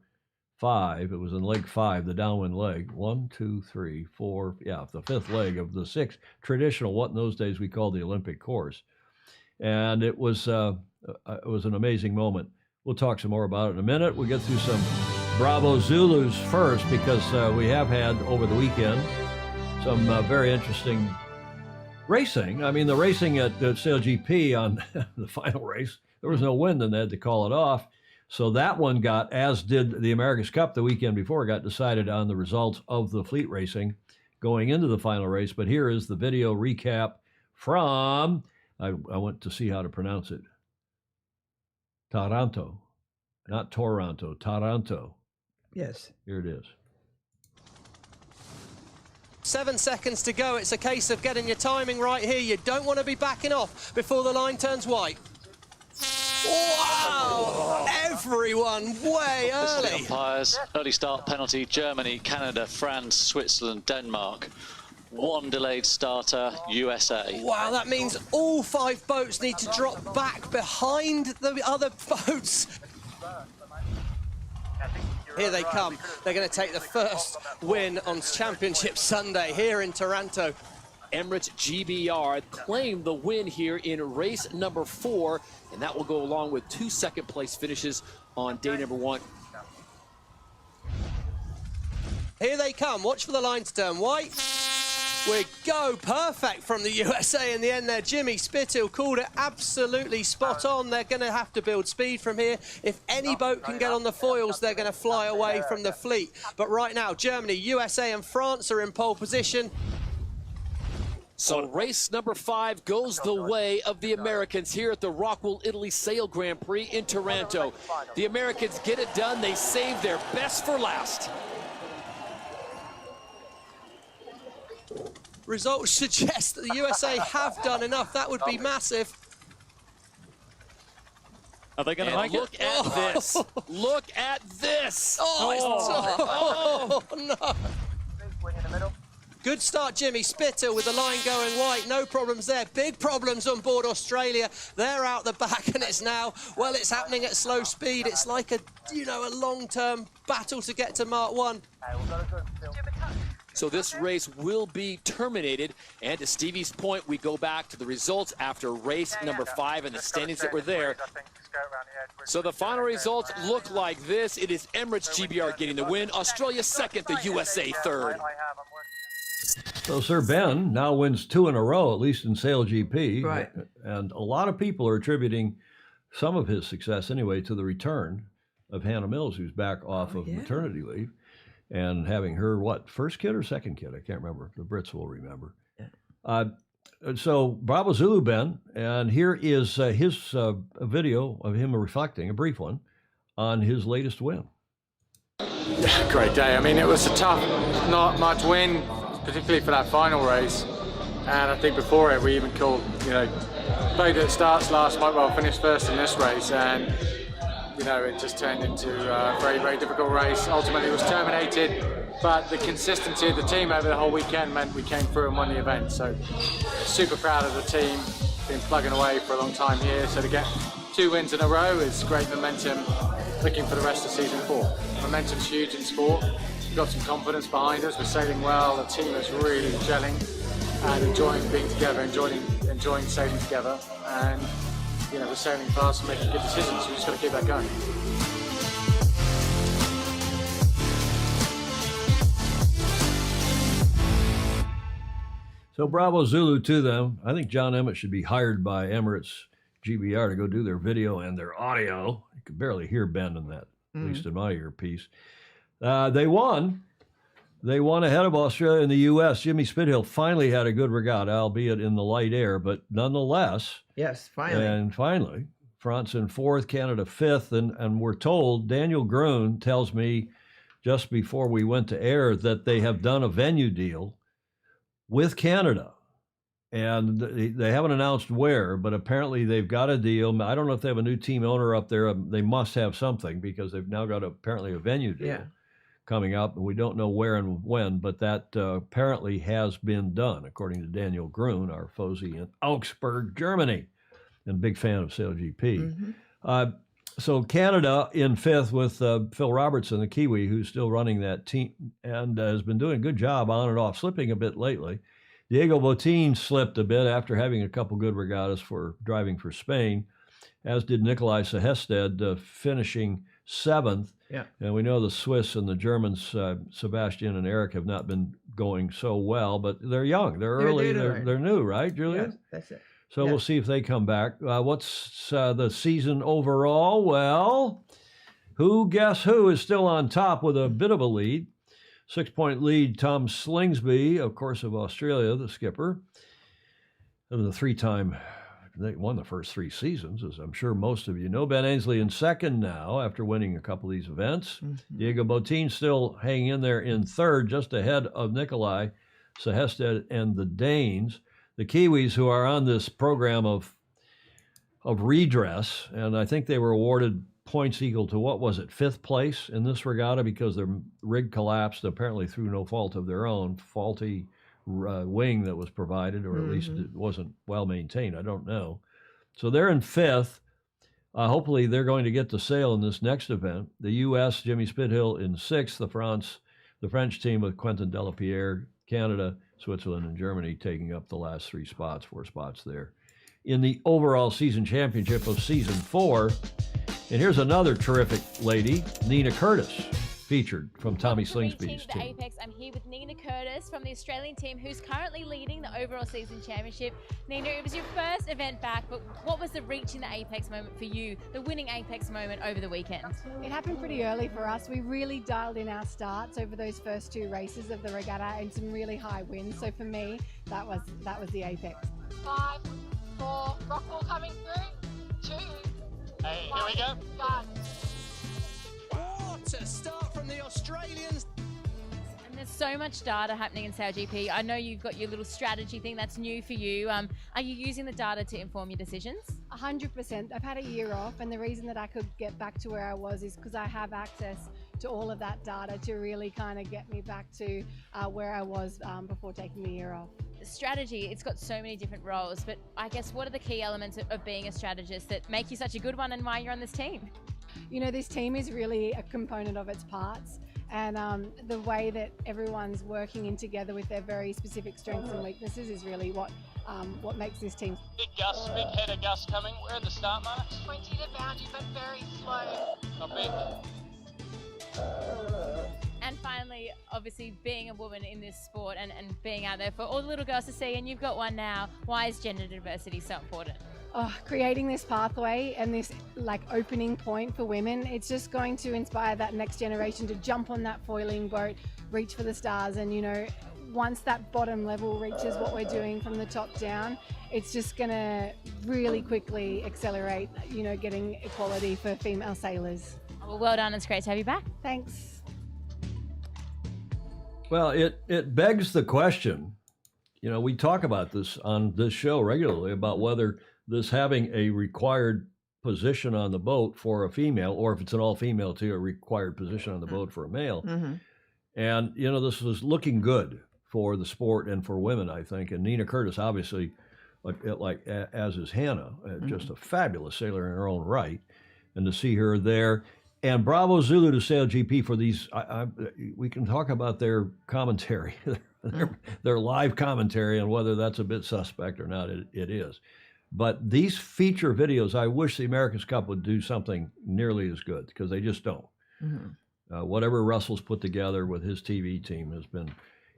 5. It was in leg 5, the downwind leg. 1, 2, 3, 4, the 5th leg of the 6th traditional, what in those days we called the Olympic course. And it was an amazing moment. We'll talk some more about it in a minute. We'll get through some Bravo Zulus first because we have had over the weekend some very interesting racing. I mean, the racing at SailGP on the final race, there was no wind and they had to call it off. So that one got, as did the America's Cup the weekend before, got decided on the results of the fleet racing going into the final race. But here is the video recap from, I went to see how to pronounce it, Taranto, not Toronto, Taranto. Yes. Here it is. 7 seconds to go. It's a case of getting your timing right here. You don't want to be backing off before the line turns white. Wow! Everyone way early. Umpires, early start penalty, Germany, Canada, France, Switzerland, Denmark. One delayed starter, USA. Wow, that means all 5 boats need to drop back behind the other boats. Here they come. They're going to take the first win on Championship Sunday here in Taranto. Emirates GBR claimed the win here in race number 4, and that will go along with 2 second-place finishes on day number 1. Here they come. Watch for the line to turn white. We go perfect from the USA in the end there. Jimmy Spithill called it absolutely spot on. They're going to have to build speed from here. If any boat can get on the foils, they're going to fly away from the fleet. But right now, Germany, USA and France are in pole position. So race number 5 goes the way of the Americans here at the Rockwell Italy Sail Grand Prix in Taranto. The Americans get it done. They save their best for last. Results suggest that the USA have done enough. That would be massive. Are they going to make it? Look at this. Look at this. Oh, no. Good start, Jimmy Spithill, with the line going white. No problems there. Big problems on board Australia. They're out the back, and it's now, well, it's happening at slow speed. It's like a, a long-term battle to get to Mark 1. So this race will be terminated, and to Stevie's point, we go back to the results after race number 5 and the standings that were there. So the final results look like this. It is Emirates GBR getting the win, Australia second, the USA third. So Sir Ben now wins 2 in a row, at least in SailGP. Right. And a lot of people are attributing some of his success anyway to the return of Hannah Mills, who's back off of maternity leave. And having her, first kid or second kid? I can't remember. The Brits will remember. Yeah. So Bravo Zulu Ben, and here is his video of him reflecting, a brief one, on his latest win. Great day. I mean, it was a tough, not much win, particularly for that final race. And I think before it, we even called, boat that starts last might well finish first in this race. And it just turned into a very, very difficult race. Ultimately, it was terminated, but the consistency of the team over the whole weekend meant we came through and won the event. So, super proud of the team. Been plugging away for a long time here. So to get 2 wins in a row is great momentum. Looking for the rest of season 4. Momentum's huge in sport. We've got some confidence behind us. We're sailing well. The team is really gelling and enjoying being together, enjoying sailing together. And we're sailing fast and making good decisions, so we just got to keep that going. So bravo Zulu to them. I think John Emmett should be hired by Emirates GBR to go do their video and their audio. You could barely hear Ben in that, at least in my earpiece. They won. They won ahead of Australia and the U.S. Jimmy Spithill finally had a good regatta, albeit in the light air, but nonetheless. Yes, finally. And finally, France in 4th, Canada 5th, and we're told, Daniel Grun tells me just before we went to air that they have done a venue deal with Canada. And they haven't announced where, but apparently they've got a deal. I don't know if they have a new team owner up there. They must have something because they've now got apparently a venue deal coming up. And we don't know where and when, but that apparently has been done, according to Daniel Grun, our Fozy in Augsburg, Germany, and big fan of SailGP. So Canada in 5th with Phil Robertson, the Kiwi, who's still running that team and has been doing a good job on and off, slipping a bit lately. Diego Botín slipped a bit after having a couple good regattas for driving for Spain. as did Nikolai Sehested, finishing 7th. Yeah. And we know the Swiss and the Germans, Sebastian and Eric, have not been going so well, but they're young. They're early. They're new, right, Julia? Yes, that's it. So we'll see if they come back. What's the season overall? Well, guess who is still on top with a bit of a lead? 6-point lead, Tom Slingsby, of course, of Australia, the skipper. And the 3-time, they won the first 3 seasons, as I'm sure most of you know. Ben Ainsley in 2nd now after winning a couple of these events. Diego Botín still hanging in there in 3rd, just ahead of Nikolai Sehested and the Danes. The Kiwis, who are on this program of redress, and I think they were awarded points equal to, what was it, 5th place in this regatta because their rig collapsed, apparently through no fault of their own, faulty wing that was provided, or at least it wasn't well maintained. I don't know. So they're in 5th. Hopefully they're going to get to sail in this next event. The U.S., Jimmy Spithill in 6th. The French team with Quentin Delapierre, Canada, Switzerland, and Germany taking up the last 4 spots there in the overall season championship of season 4. And here's another terrific lady, Nina Curtis, featured from Tommy Slingsby's team. The Apex. I'm here with Nina Curtis from the Australian team, who's currently leading the overall season championship. Nina, it was your first event back, but what was the reaching the Apex moment for you, the winning Apex moment over the weekend? It happened pretty early for us. We really dialed in our starts over those first 2 races of the regatta and some really high winds. So for me, that was the Apex. 5, 4, rock ball coming through. 2. Hey, here we go. Done. What a start from the Australians. And there's so much data happening in SailGP. I know you've got your little strategy thing that's new for you. Are you using the data to inform your decisions? 100%. I've had a year off, and the reason that I could get back to where I was is because I have access to all of that data to really kind of get me back to where I was before taking the year off. Strategy, it's got so many different roles, but I guess what are the key elements of being a strategist that make you such a good one and why you're on this team? You know, this team is really a component of its parts, and the way that everyone's working in together with their very specific strengths and weaknesses is really what makes this team. Big gust, big head of gust coming. Where are the start marks? 20 to boundary, but very slow. Not big. And finally, obviously being a woman in this sport and being out there for all the little girls to see, and you've got one now, why is gender diversity so important? Creating this pathway and this opening point for women, it's just going to inspire that next generation to jump on that foiling boat, reach for the stars, and once that bottom level reaches what we're doing from the top down, it's just going to really quickly accelerate, getting equality for female sailors. Well done. It's great to have you back. Thanks. Well, it begs the question, we talk about this on this show regularly about whether this having a required position on the boat for a female, or if it's an all-female too, a required position on the boat for a male. And, this was looking good for the sport and for women, I think. And Nina Curtis, obviously, as is Hannah, just a fabulous sailor in her own right. And to see her there. And bravo Zulu to SailGP for these. We can talk about their commentary, their live commentary, and whether that's a bit suspect or not. It is. But these feature videos, I wish the America's Cup would do something nearly as good, because they just don't. Whatever Russell's put together with his TV team has been,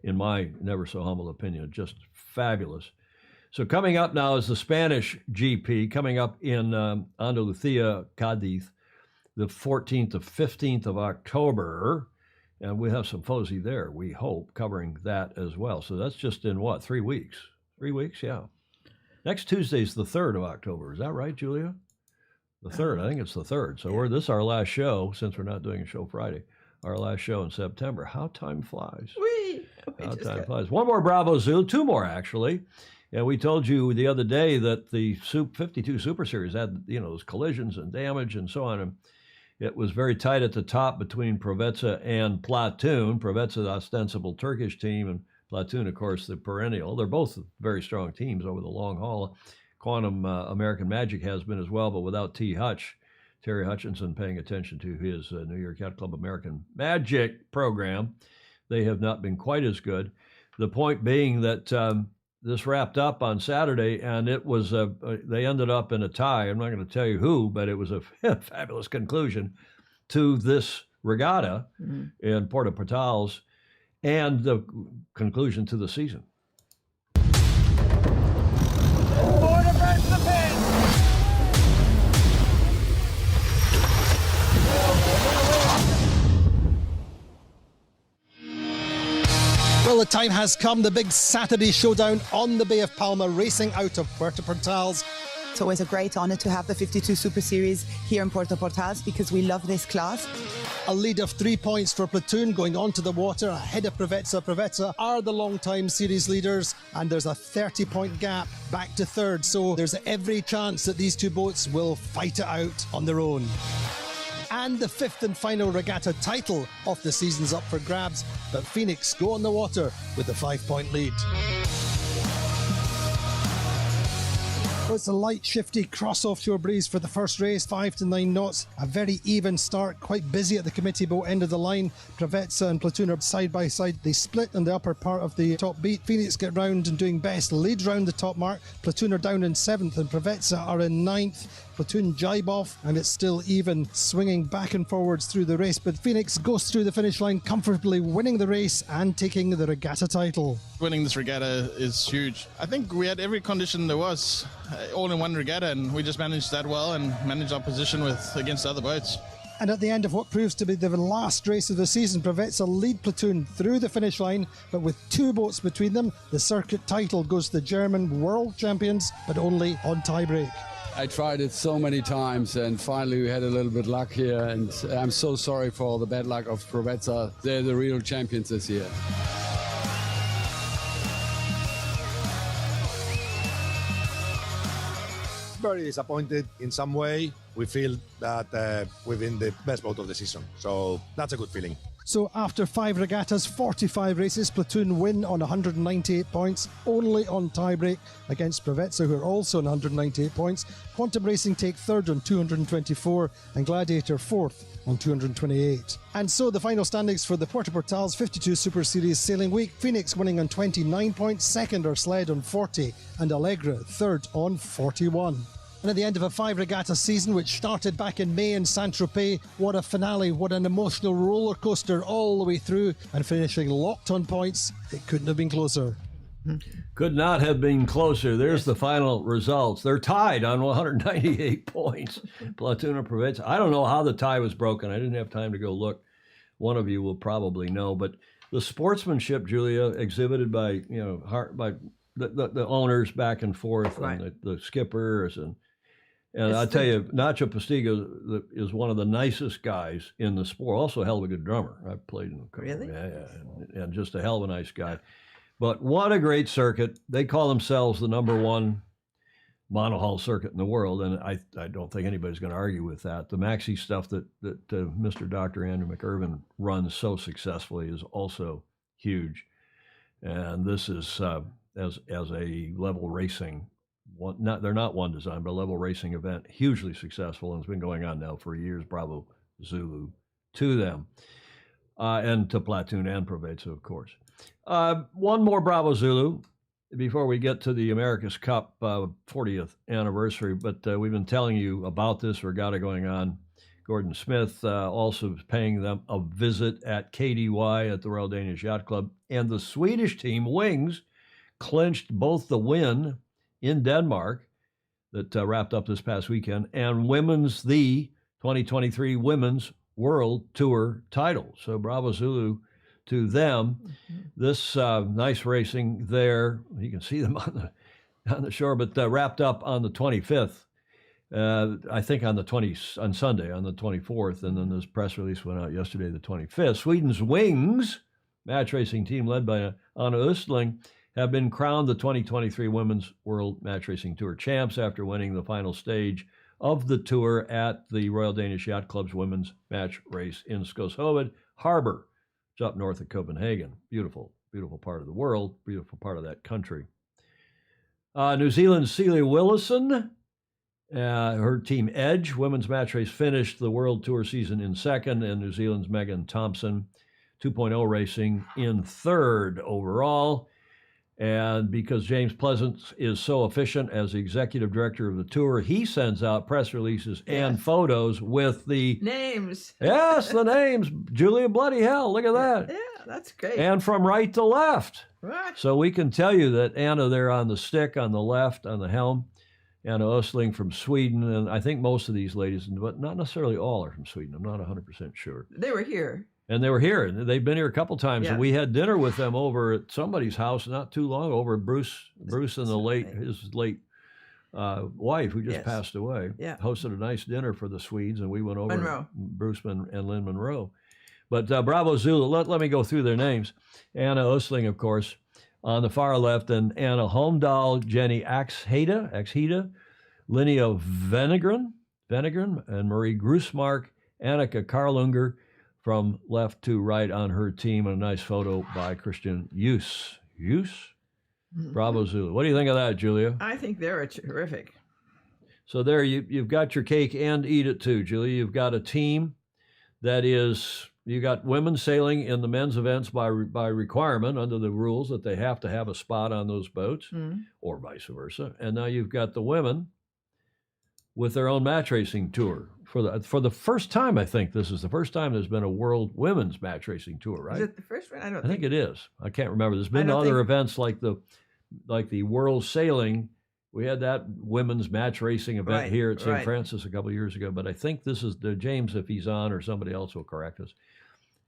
in my never so humble opinion, just fabulous. So coming up now is the Spanish GP, coming up in Andalucía, Cádiz, the 14th to 15th of October. And we have some Fozy there, we hope, covering that as well. So that's just in 3 weeks? 3 weeks, yeah. Next Tuesday's the 3rd of October. Is that right, Julia? The 3rd. I think it's the 3rd. So this is our last show, since we're not doing a show Friday. Our last show in September. How time flies. How time flies. One more Bravo Zoo. 2 more, actually. And we told you the other day that the 52 Super Series had, those collisions and damage and so on. And it was very tight at the top between Provetsa and Platoon. Provetsa, the ostensible Turkish team, and Platoon, of course, the perennial. They're both very strong teams over the long haul. Quantum American Magic has been as well, but without Terry Hutchinson paying attention to his New York Yacht Club American Magic program, they have not been quite as good. The point being that this wrapped up on Saturday, and it was they ended up in a tie. I'm not going to tell you who, but it was a fabulous conclusion to this regatta in Puerto Portales and the conclusion to the season. Well, the time has come, the big Saturday showdown on the Bay of Palma, racing out of Puerto Portales. It's always a great honor to have the 52 Super Series here in Puerto Portales because we love this class. A lead of 3 points for Platoon going onto the water ahead of Preveza. Preveza are the long-time series leaders, and there's a 30-point gap back to third, so there's every chance that these two boats will fight it out on their own. And the fifth and final regatta title of the season's up for grabs, but Phoenix go on the water with the 5-point lead. Well, it's a light, shifty cross-offshore breeze for the first race, 5 to 9 knots. A very even start, quite busy at the committee boat end of the line. Preveza and Platoon are side by side. They split in the upper part of the top beat. Phoenix get round and doing best, lead round the top mark. Platoon are down in 7th and Preveza are in 9th. Platoon jibe off, and it's still even, swinging back and forwards through the race. But Phoenix goes through the finish line comfortably, winning the race and taking the regatta title. Winning this regatta is huge. I think we had every condition there was, all in one regatta, and we just managed that well and managed our position against other boats. And at the end of what proves to be the last race of the season, Preveza lead Platoon through the finish line, but with 2 boats between them, the circuit title goes to the German world champions, but only on tiebreak. I tried it so many times, and finally we had a little bit luck here, and I'm so sorry for all the bad luck of Preveza. They're the real champions this year. Very disappointed in some way. We feel that we've been the best boat of the season, so that's a good feeling. So after 5 regattas, 45 races, Platoon win on 198 points, only on tiebreak against Preveza, who are also on 198 points. Quantum Racing take third on 224 and Gladiator fourth on 228. And so the final standings for the Puerto Portales 52 Super Series Sailing Week. Phoenix winning on 29 points, second are Sled on 40 and Allegra third on 41. And at the end of a 5 regatta season, which started back in May in Saint-Tropez, what a finale, what an emotional roller coaster all the way through, and finishing locked on points. It couldn't have been closer. Could not have been closer. There's the final results. They're tied on 198 points. Platoon and Preveza. I don't know how the tie was broken. I didn't have time to go look. One of you will probably know. But the sportsmanship, Julia, exhibited by by the owners back and forth, right, and the skippers and I tell you, Nacho Postigo is one of the nicest guys in the sport. Also a hell of a good drummer. I've played in a couple. Really? Yeah, and just a hell of a nice guy. But what a great circuit. They call themselves the #1 monohull circuit in the world, and I don't think anybody's going to argue with that. The maxi stuff that Mr. Dr. Andrew McIrvin runs so successfully is also huge. And this is, as a level racing, they're not one design, but a level racing event, hugely successful, and it's been going on now for years. Bravo Zulu to them, and to Platoon and Preveza, of course. One more Bravo Zulu before we get to the America's Cup 40th anniversary, but we've been telling you about this regatta going on. Gordon Smith also paying them a visit at KDY at the Royal Danish Yacht Club, and the Swedish team, Wings, clinched both the win in Denmark that wrapped up this past weekend and the 2023 Women's World Tour title. So Bravo Zulu to them. This nice racing there. You can see them on the shore, but wrapped up on the 25th. I think on Sunday, on the 24th, and then this press release went out yesterday, the 25th. Sweden's Wings, match racing team led by Anna Östling, have been crowned the 2023 Women's World Match Racing Tour champs after winning the final stage of the tour at the Royal Danish Yacht Club's women's match race in Skoshoved Harbor. It's up north of Copenhagen. Beautiful, beautiful part of the world, beautiful part of that country. New Zealand's Celia Willison, her team Edge, women's match race, finished the World Tour season in second, and New Zealand's Megan Thompson, 2.0 Racing, in third overall. And because James Pleasance is so efficient as the executive director of the tour, he sends out press releases and photos with the names. Yes, the names. Julia, bloody hell, look at that. Yeah, that's great. And from right to left. Right. So we can tell you that Anna there on the stick, on the left, on the helm, Anna Östling from Sweden, and I think most of these ladies, but not necessarily all, are from Sweden. I'm not 100% sure. They were here. And they were here, and they've been here a couple times. Yeah. And we had dinner with them over at somebody's house not too long over at Bruce and his late wife, who just passed away. Yeah. Hosted a nice dinner for the Swedes, and we went over Monroe. Bruce and Lynn Monroe. But Bravo Zulu, let me go through their names. Anna Östling, of course, on the far left, and Anna Holmdahl, Jenny Axheda, Linnea Venegren, and Marie Grusmark, Annika Karlunger, from left to right on her team, and a nice photo by Christian Hughes. Bravo Zulu. What do you think of that, Julia? I think they're terrific. So there, you've got your cake and eat it too, Julia. You've got a team that is, you got women sailing in the men's events by requirement under the rules that they have to have a spot on those boats, or vice versa. And now you've got the women with their own match racing tour. For the first time, I think this is the first time there's been a world women's match racing tour, right? Is it the first one? I think it is. I can't remember. There's been other events like the World Sailing. We had that women's match racing event here at St. Francis a couple of years ago. But I think this is James, if he's on, or somebody else will correct us.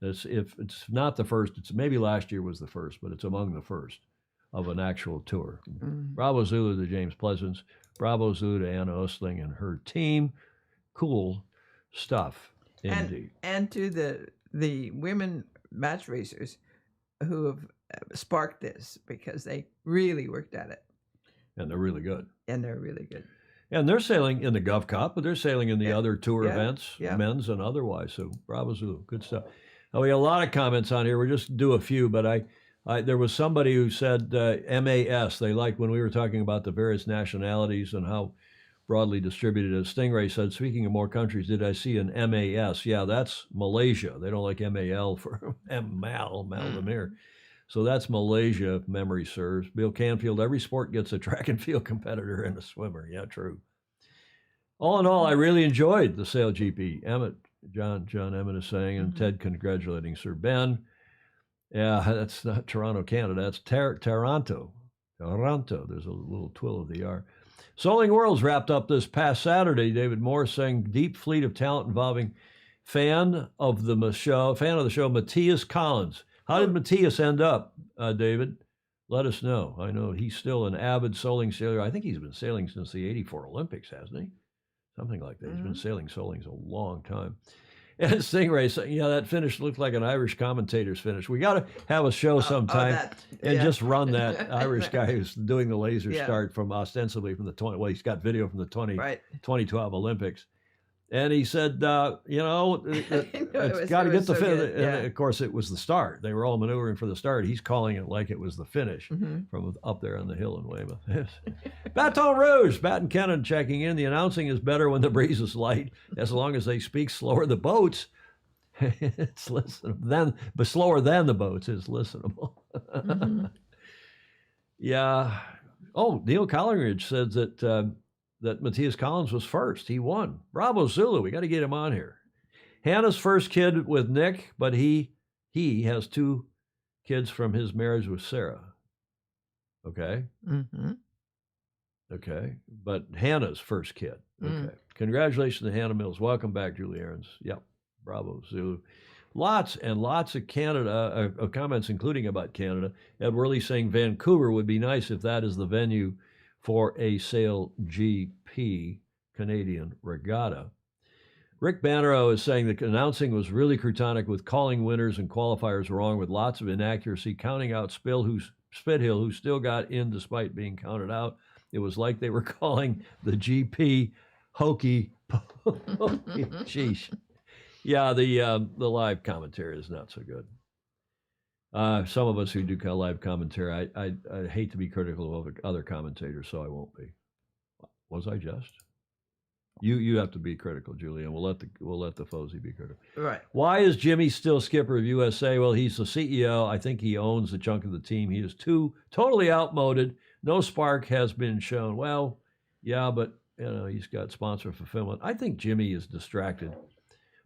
If it's not the first, it's maybe last year was the first, but it's among the first of an actual tour. Bravo Zulu to James Pleasance. Bravo Zulu to Anna Östling and her team. Cool stuff, indeed. And to the women match racers who have sparked this, because they really worked at it. And they're really good. And they're sailing in the Gov Cup, but they're sailing in the other tour events, men's and otherwise. So Bravo Zulu, good stuff. We got a lot of comments on here. We'll just do a few, but there was somebody who said MAS. They liked when we were talking about the various nationalities and how broadly distributed. As Stingray said, speaking of more countries, did I see an MAS? Yeah, that's Malaysia. They don't like MAL for Maldemir. So that's Malaysia, if memory serves. Bill Canfield, every sport gets a track and field competitor and a swimmer. Yeah, true. All in all, I really enjoyed the SailGP. Emmett, John Emmett is saying, and Ted congratulating Sir Ben. Yeah, that's not Toronto, Canada. That's Toronto. Toronto. There's a little twill of the R. Soling Worlds wrapped up this past Saturday. David Moore saying deep fleet of talent involving fan of the show, Matthias Collins. How did Matthias end up, David? Let us know. I know he's still an avid soling sailor. I think he's been sailing since the '84 Olympics, hasn't he? Something like that. He's been sailing solings a long time. And Stingray saying, yeah, that finish looked like an Irish commentator's finish. We got to have a show sometime and just run that Irish guy who's doing the laser start from ostensibly from the 20. Well, he's got video from the 2012 Olympics. And he said, it's got to get the finish. And of course, it was the start. They were all maneuvering for the start. He's calling it like it was the finish from up there on the hill in Weymouth. Baton Rouge, Batten Kennan checking in. The announcing is better when the breeze is light, as long as they speak slower. The boats, it's listenable. But slower than the boats is listenable. Yeah. Oh, Neil Collinridge says that Matthias Collins was first. He won. Bravo Zulu. We got to get him on here. Hannah's first kid with Nick, but he has 2 kids from his marriage with Sarah. Okay. Okay. But Hannah's first kid. Okay. Congratulations to Hannah Mills. Welcome back, Julie Aarons. Yep. Bravo Zulu. Lots and lots of Canada comments, including about Canada. Ed Worley saying Vancouver would be nice if that is the venue for a SailGP Canadian regatta. Rick Bannerow is saying the announcing was really cretonic with calling winners and qualifiers wrong with lots of inaccuracy, counting out Spithill, who still got in despite being counted out. It was like they were calling the GP hokey pokey. Sheesh. Yeah, the live commentary is not so good. Some of us who do live commentary, I hate to be critical of other commentators, so I won't be. Was I just? You have to be critical, Julian. We'll let the Fozy be critical. Right. Why is Jimmy still skipper of USA? Well, he's the CEO. I think he owns a chunk of the team. He is totally outmoded. No spark has been shown. Well, yeah, but he's got sponsor fulfillment. I think Jimmy is distracted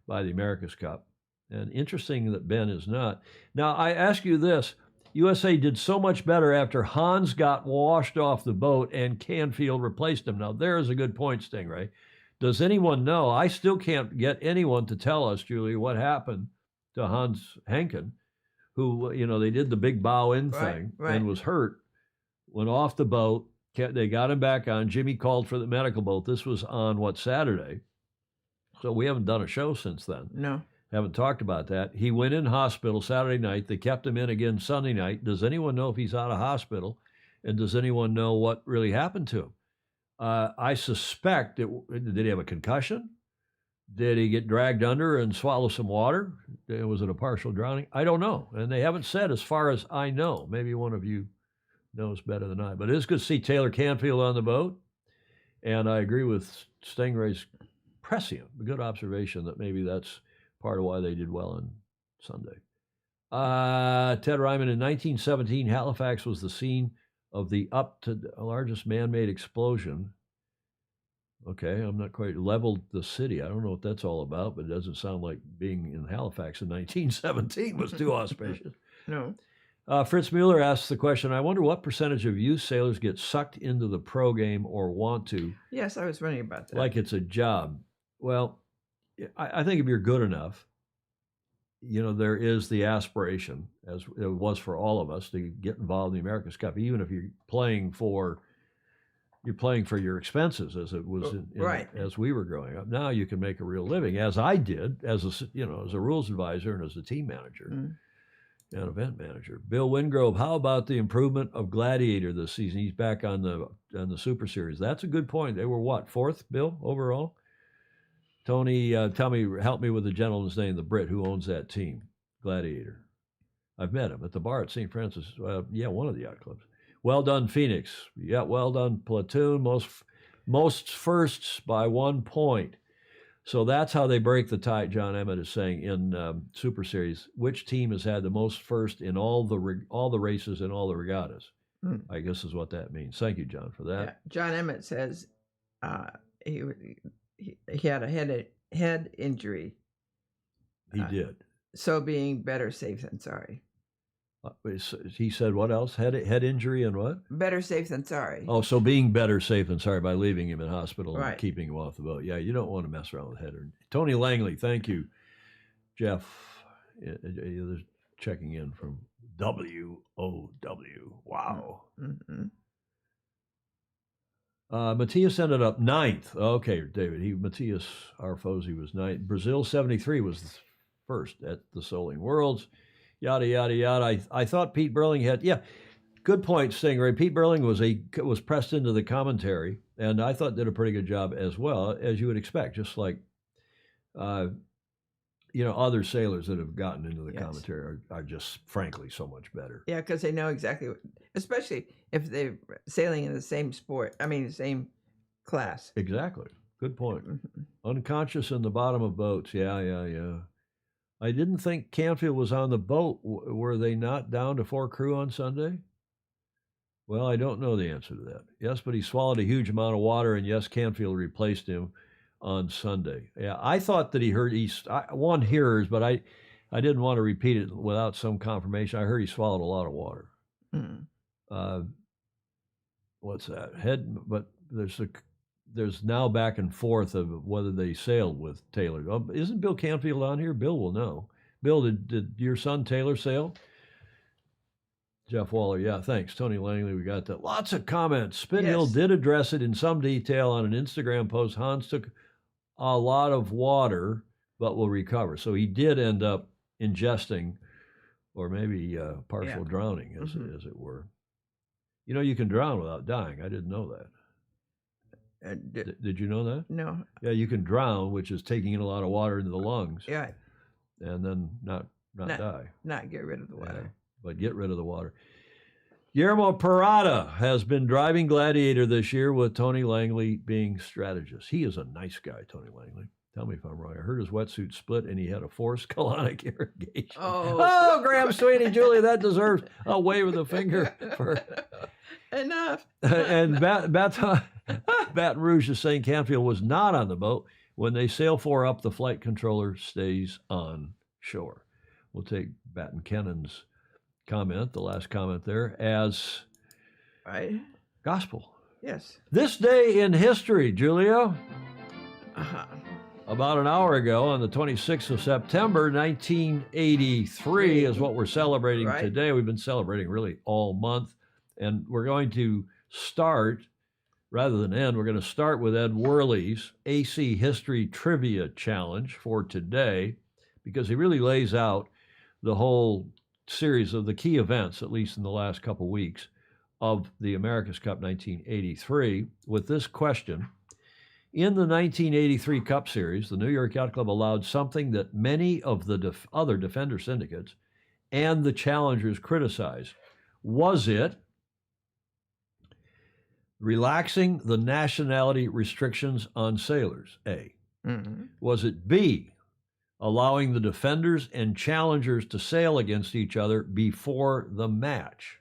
by the America's Cup. And interesting that Ben is not. Now, I ask you this. USA did so much better after Hans got washed off the boat and Canfield replaced him. Now, there's a good point, Stingray. Does anyone know? I still can't get anyone to tell us, Julie, what happened to Hans Henken, who, they did the big bow in thing and was hurt, went off the boat. They got him back on. Jimmy called for the medical boat. This was on, Saturday? So we haven't done a show since then. No. Haven't talked about that. He went in hospital Saturday night. They kept him in again Sunday night. Does anyone know if he's out of hospital? And does anyone know what really happened to him? I suspect did he have a concussion? Did he get dragged under and swallow some water? Was it a partial drowning? I don't know. And they haven't said as far as I know. Maybe one of you knows better than I. But it is good to see Taylor Canfield on the boat. And I agree with Stingray's prescient. A good observation that maybe that's part of why they did well on Sunday. Ted Ryman, in 1917, Halifax was the scene of the largest man-made explosion. Okay, I'm not quite leveled the city. I don't know what that's all about, but it doesn't sound like being in Halifax in 1917 was too auspicious. No. Fritz Mueller asks the question, I wonder what percentage of youth sailors get sucked into the pro game or want to. Yes, I was wondering about that. Like it's a job. Well, I think if you're good enough, there is the aspiration, as it was for all of us, to get involved in the America's Cup, even if you're playing for your expenses, as it was as we were growing up. Now you can make a real living, as I did, as a rules advisor and as a team manager and event manager. Bill Wingrove, how about the improvement of Gladiator this season? He's back on the Super Series. That's a good point. They were what, 4th, Bill, overall? Tony, help me with the gentleman's name, the Brit who owns that team, Gladiator. I've met him at the bar at St. Francis. One of the yacht clubs. Well done, Phoenix. Yeah, well done, Platoon. Most firsts by 1 point. So that's how they break the tie, John Emmett is saying, in Super Series. Which team has had the most first in all the races and all the regattas? I guess is what that means. Thank you, John, for that. Yeah. John Emmett says he had a head injury. He did. So being better safe than sorry. He said what else? Head injury and what? Better safe than sorry. Oh, so being better safe than sorry by leaving him in hospital Right. and keeping him off the boat. Yeah, you don't want to mess around with head. Tony Langley, thank you. Jeff, there's checking in from WOW. Wow. Mm-hmm. Matthias ended up 9th. Okay, David. Matthias Arfosi was 9th. Brazil 73 was the first at the Soling Worlds. Yada yada yada. I thought Pete Burling good point, Stingray. Pete Burling was pressed into the commentary, and I thought did a pretty good job as well, as you would expect. Just like other sailors that have gotten into the commentary are just frankly so much better. Yeah, because they know exactly especially if they're sailing in the same sport. I mean, the same class. Exactly. Good point. Unconscious in the bottom of boats. Yeah. I didn't think Canfield was on the boat. Were they not down to 4 crew on Sunday? Well, I don't know the answer to that. Yes, but he swallowed a huge amount of water, and yes, Canfield replaced him on Sunday. Yeah, I thought that he heard one hearers, but I didn't want to repeat it without some confirmation. I heard he swallowed a lot of water. What's that? But there's now back and forth of whether they sailed with Taylor. Isn't Bill Canfield on here? Bill will know. Bill, did your son Taylor sail? Jeff Waller, yeah, thanks. Tony Langley, we got that. Lots of comments. Spinhill did address it in some detail on an Instagram post. Hans took a lot of water, but will recover. So he did end up ingesting, or maybe partial drowning, as it were. You can drown without dying. I didn't know that. Did you know that? No. Yeah, you can drown, which is taking in a lot of water into the lungs. Yeah. And then not die. Not get rid of the water. Yeah, but get rid of the water. Guillermo Parada has been driving Gladiator this year with Tony Langley being strategist. He is a nice guy, Tony Langley. Tell me if I'm wrong. I heard his wetsuit split and he had a forced colonic irrigation. Oh, Graham Sweeney, Julia, that deserves a wave of the finger for Enough. And Baton Rouge is saying Canfield was not on the boat. When they sail 4 up, the flight controller stays on shore. We'll take Baton Kennan's comment, the last comment there, as right gospel. Yes. This day in history, Julia. Uh-huh. About an hour ago, on the 26th of September, 1983, is what we're celebrating today. We've been celebrating really all month. And we're going to start, rather than end, we're going to start with Ed Worley's AC History Trivia Challenge for today, because he really lays out the whole series of the key events, at least in the last couple weeks, of the America's Cup 1983, with this question. In the 1983 Cup Series, the New York Yacht Club allowed something that many of the other Defender syndicates and the challengers criticized. Was it relaxing the nationality restrictions on sailors, A? Mm-hmm. Was it B, allowing the Defenders and challengers to sail against each other before the match?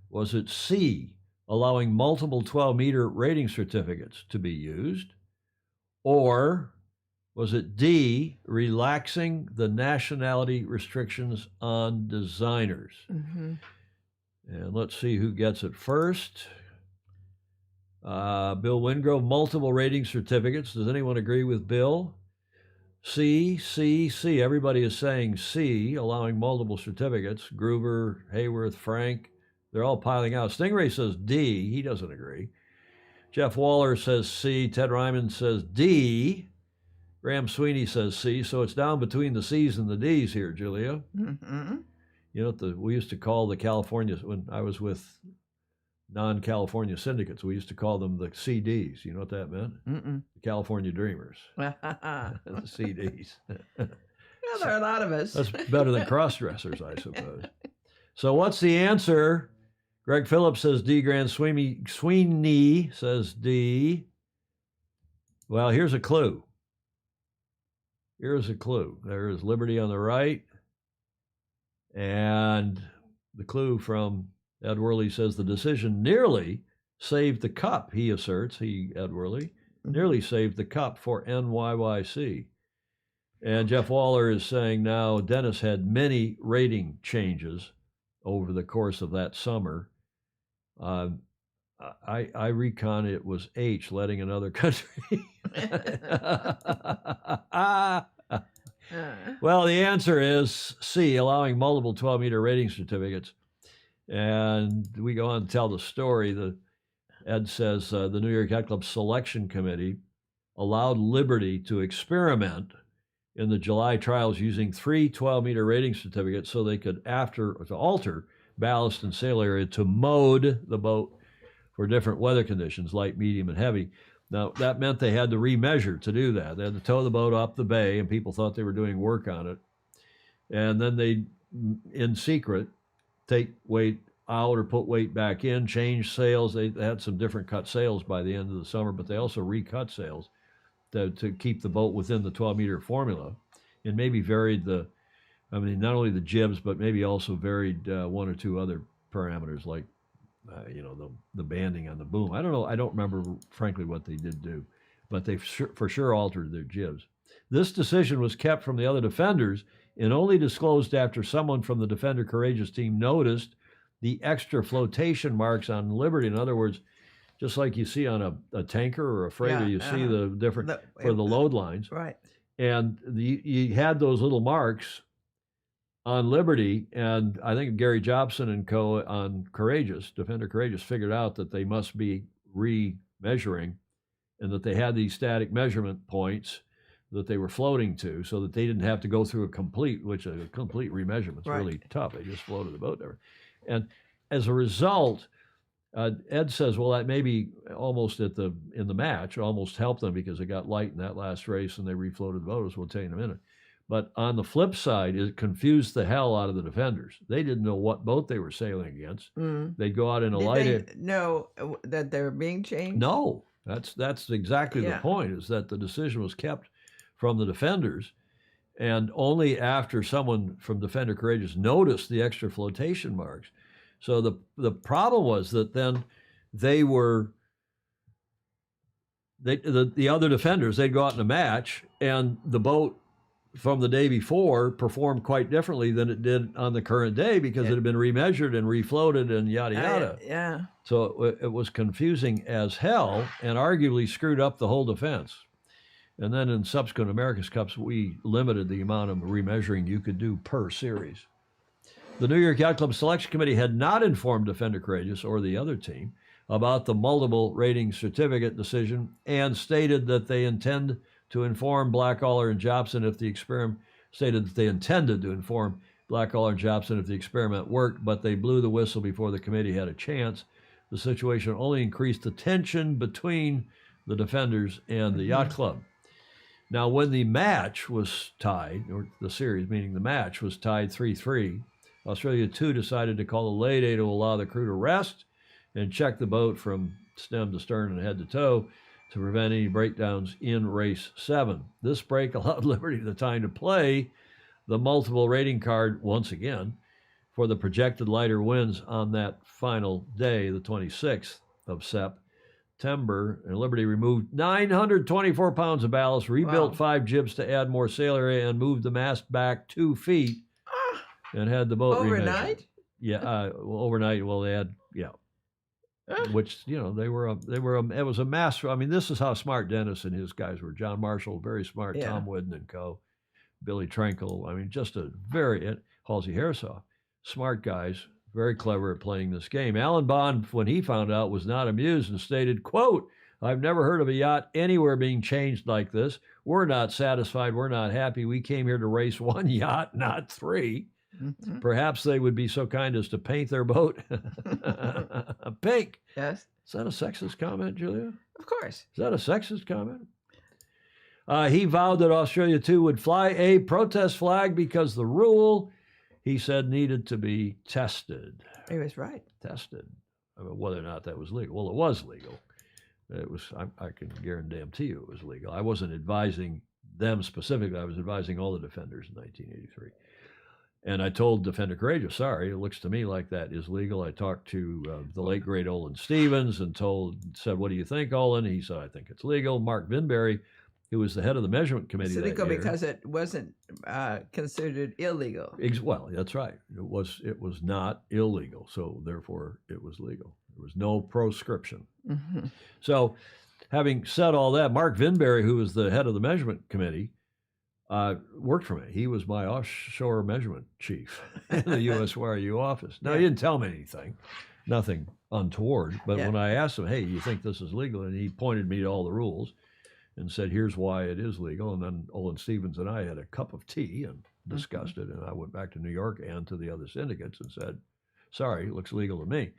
Was it C, allowing multiple 12-meter rating certificates to be used? Or was it D, relaxing the nationality restrictions on designers? Mm-hmm. And let's see who gets it first. Bill Wingrove, multiple rating certificates. Does anyone agree with Bill? C, C, C. Everybody is saying C, allowing multiple certificates. Groover, Hayworth, Frank, they're all piling out. Stingray says D. He doesn't agree. Jeff Waller says C. Ted Ryman says D. Graham Sweeney says C. So it's down between the C's and the D's here, Julia. Mm-hmm. You know what we used to call the California, when I was with non-California syndicates, we used to call them the CDs. You know what that meant? Mm-mm. The California Dreamers. Well, The CDs. there are a lot of us. That's better than cross-dressers, I suppose. So what's the answer? Greg Phillips says D. Grant Sweeney says D. Well, here's a clue. Here's a clue. There is Liberty on the right. And the clue from Ed Worley says the decision nearly saved the cup, he asserts, Ed Worley, nearly saved the cup for NYYC. And Jeff Waller is saying now Dennis had many rating changes over the course of that summer. I recon it was H, letting another country. Well, the answer is C, allowing multiple 12-meter rating certificates. And we go on to tell the story. Ed says the New York Yacht Club Selection Committee allowed Liberty to experiment in the July trials using 3 12-meter rating certificates so they could alter ballast and sail area to mode the boat for different weather conditions, light, medium, and heavy. Now, that meant they had to remeasure to do that. They had to tow the boat up the bay, and people thought they were doing work on it. And then they, in secret, take weight out or put weight back in, change sails. They had some different cut sails by the end of the summer, but they also recut sails to keep the boat within the 12-meter formula, and maybe varied not only the jibs, but maybe also varied 1 or 2 other parameters like, the banding on the boom. I don't know. I don't remember, frankly, what they did do, but they for sure altered their jibs. This decision was kept from the other Defenders and only disclosed after someone from the Defender Courageous team noticed the extra flotation marks on Liberty. In other words, just like you see on a tanker or a freighter, you see the different for the load lines. Right. And you had those little marks on Liberty, and I think Gary Jobson and co. on Courageous, Defender Courageous, figured out that they must be remeasuring and that they had these static measurement points that they were floating to so that they didn't have to go through a complete remeasurement. It's really tough. They just floated the boat there. And as a result, Ed says, well, that maybe almost in the match, almost helped them because it got light in that last race and they refloated the boat, as we'll tell you in a minute. But on the flip side, it confused the hell out of the defenders. They didn't know what boat they were sailing against. They'd go out in a light. Did they know that they were being changed? No, that's exactly the point, is that the decision was kept from the defenders. And only after someone from Defender Courageous noticed the extra flotation marks. So the problem was that then they were, the other defenders, they'd go out in a match, and the boat from the day before performed quite differently than it did on the current day, because it had been remeasured and refloated and yada yada. Yeah. So it was confusing as hell, and arguably screwed up the whole defense. And then in subsequent America's Cups, we limited the amount of remeasuring you could do per series. The New York Yacht Club Selection Committee had not informed Defender Courageous or the other team about the multiple rating certificate decision, and stated that they intend to inform Blackaller and Jobson if the experiment, stated that they intended to inform Blackaller and Jobson if the experiment worked, but they blew the whistle before the committee had a chance. The situation only increased the tension between the defenders and the yacht club. Now, when the match was tied, or the series, meaning the match, was tied 3-3, Australia 2 decided to call a lay day to allow the crew to rest and check the boat from stem to stern and head to toe to prevent any breakdowns in race 7. This break allowed Liberty the time to play the multiple rating card once again for the projected lighter winds on that final day, the 26th of September. And Liberty removed 924 pounds of ballast, rebuilt 5 jibs to add more sail area, and moved the mast back 2 feet and had the boat overnight? remeasured. Yeah, overnight. Well, they had, which, you know, it was a mass. I mean, this is how smart Dennis and his guys were. John Marshall, very smart. Tom Wooden and co. Billy Trenkle. I mean, just a Halsey Harrisoff, smart guys, very clever at playing this game. Alan Bond, when he found out, was not amused and stated, quote, "I've never heard of a yacht anywhere being changed like this. We're not satisfied. We're not happy. We came here to race 1 yacht, not 3. Perhaps they would be so kind as to paint their boat pink." Yes. Is that a sexist comment, Julia? Of course. Is that a sexist comment? He vowed that Australia 2 would fly a protest flag because the rule, he said, needed to be tested. He was right. Tested. I mean, whether or not that was legal. Well, it was legal. It was. I can guarantee you it was legal. I wasn't advising them specifically. I was advising all the defenders in 1983. And I told Defender Courageous, sorry, it looks to me like that is legal. I talked to the late, great Olin Stevens and said, what do you think, Olin? He said, I think it's legal. Mark Vinberry, who was the head of the measurement committee It's legal that year, because it wasn't considered illegal. Well, that's right. It was not illegal, so therefore it was legal. There was no proscription. So having said all that, Mark Vinberry, who was the head of the measurement committee, worked for me. He was my offshore measurement chief in the USYRU office. Now, he didn't tell me anything, nothing untoward. But when I asked him, hey, you think this is legal? And he pointed me to all the rules and said, here's why it is legal. And then Olin Stevens and I had a cup of tea and discussed it. And I went back to New York and to the other syndicates and said, sorry, it looks legal to me.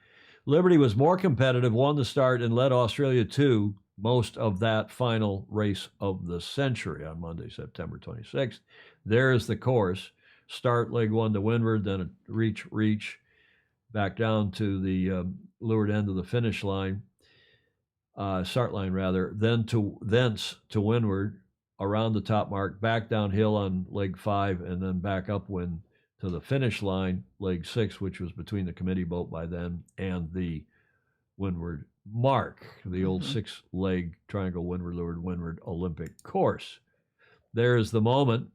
Liberty was more competitive, won the start, and led Australia 2 most of that final race of the century on Monday, September 26th. There's the course. Start leg 1 to windward, then a reach, back down to the leeward end of the finish line, start line rather, thence to windward, around the top mark, back downhill on leg 5, and then back upwind to the finish line, leg 6, which was between the committee boat by then and the windward mark, the old 6-leg triangle windward Olympic course. There is the moment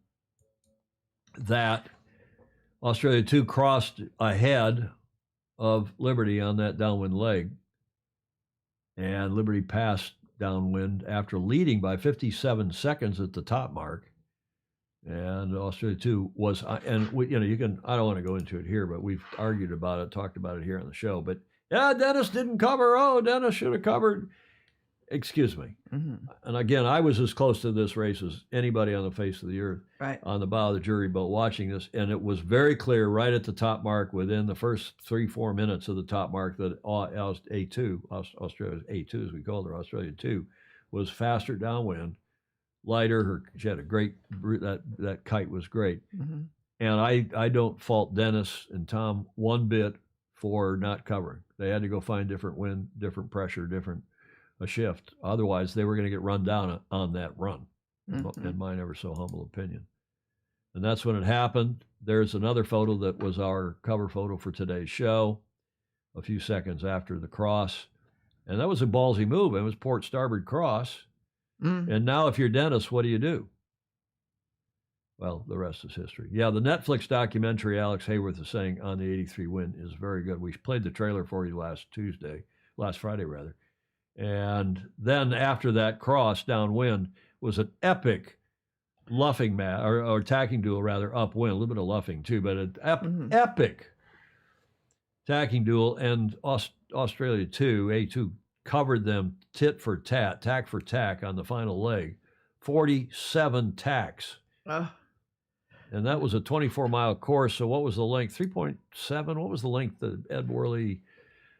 that Australia 2 crossed ahead of Liberty on that downwind leg, and Liberty passed downwind after leading by 57 seconds at the top mark. And Australia 2 was, and you can, I don't want to go into it here, but we've argued about it, talked about it here on the show, but Dennis didn't cover. Oh, Dennis should have covered. Excuse me. And again, I was as close to this race as anybody on the face of the earth, on the bow of the jury boat watching this. And it was very clear right at the top mark, within the first 3-4 minutes of the top mark, that A2, Australia's A2, as we called her, Australia 2, was faster downwind lighter. She had a great, that kite was great. Mm-hmm. And I don't fault Dennis and Tom one bit for not covering. They had to go find different wind, different pressure, a shift. Otherwise, they were going to get run down on that run, in my ever so humble opinion. And that's when it happened. There's another photo that was our cover photo for today's show, a few seconds after the cross. And that was a ballsy move. It was port starboard cross. And now if you're Dennis, what do you do? Well, the rest is history. Yeah, the Netflix documentary Alex Hayworth is saying on the 83 win is very good. We played the trailer for you last Friday rather. And then after that cross downwind was an epic luffing or tacking duel rather upwind, a little bit of luffing too, but an epic tacking duel. And Australia 2, A2, covered them tit for tat, tack for tack on the final leg. 47 tacks. And that was a 24-mile course. So what was the length? 3.7. What was the length that Ed Worley,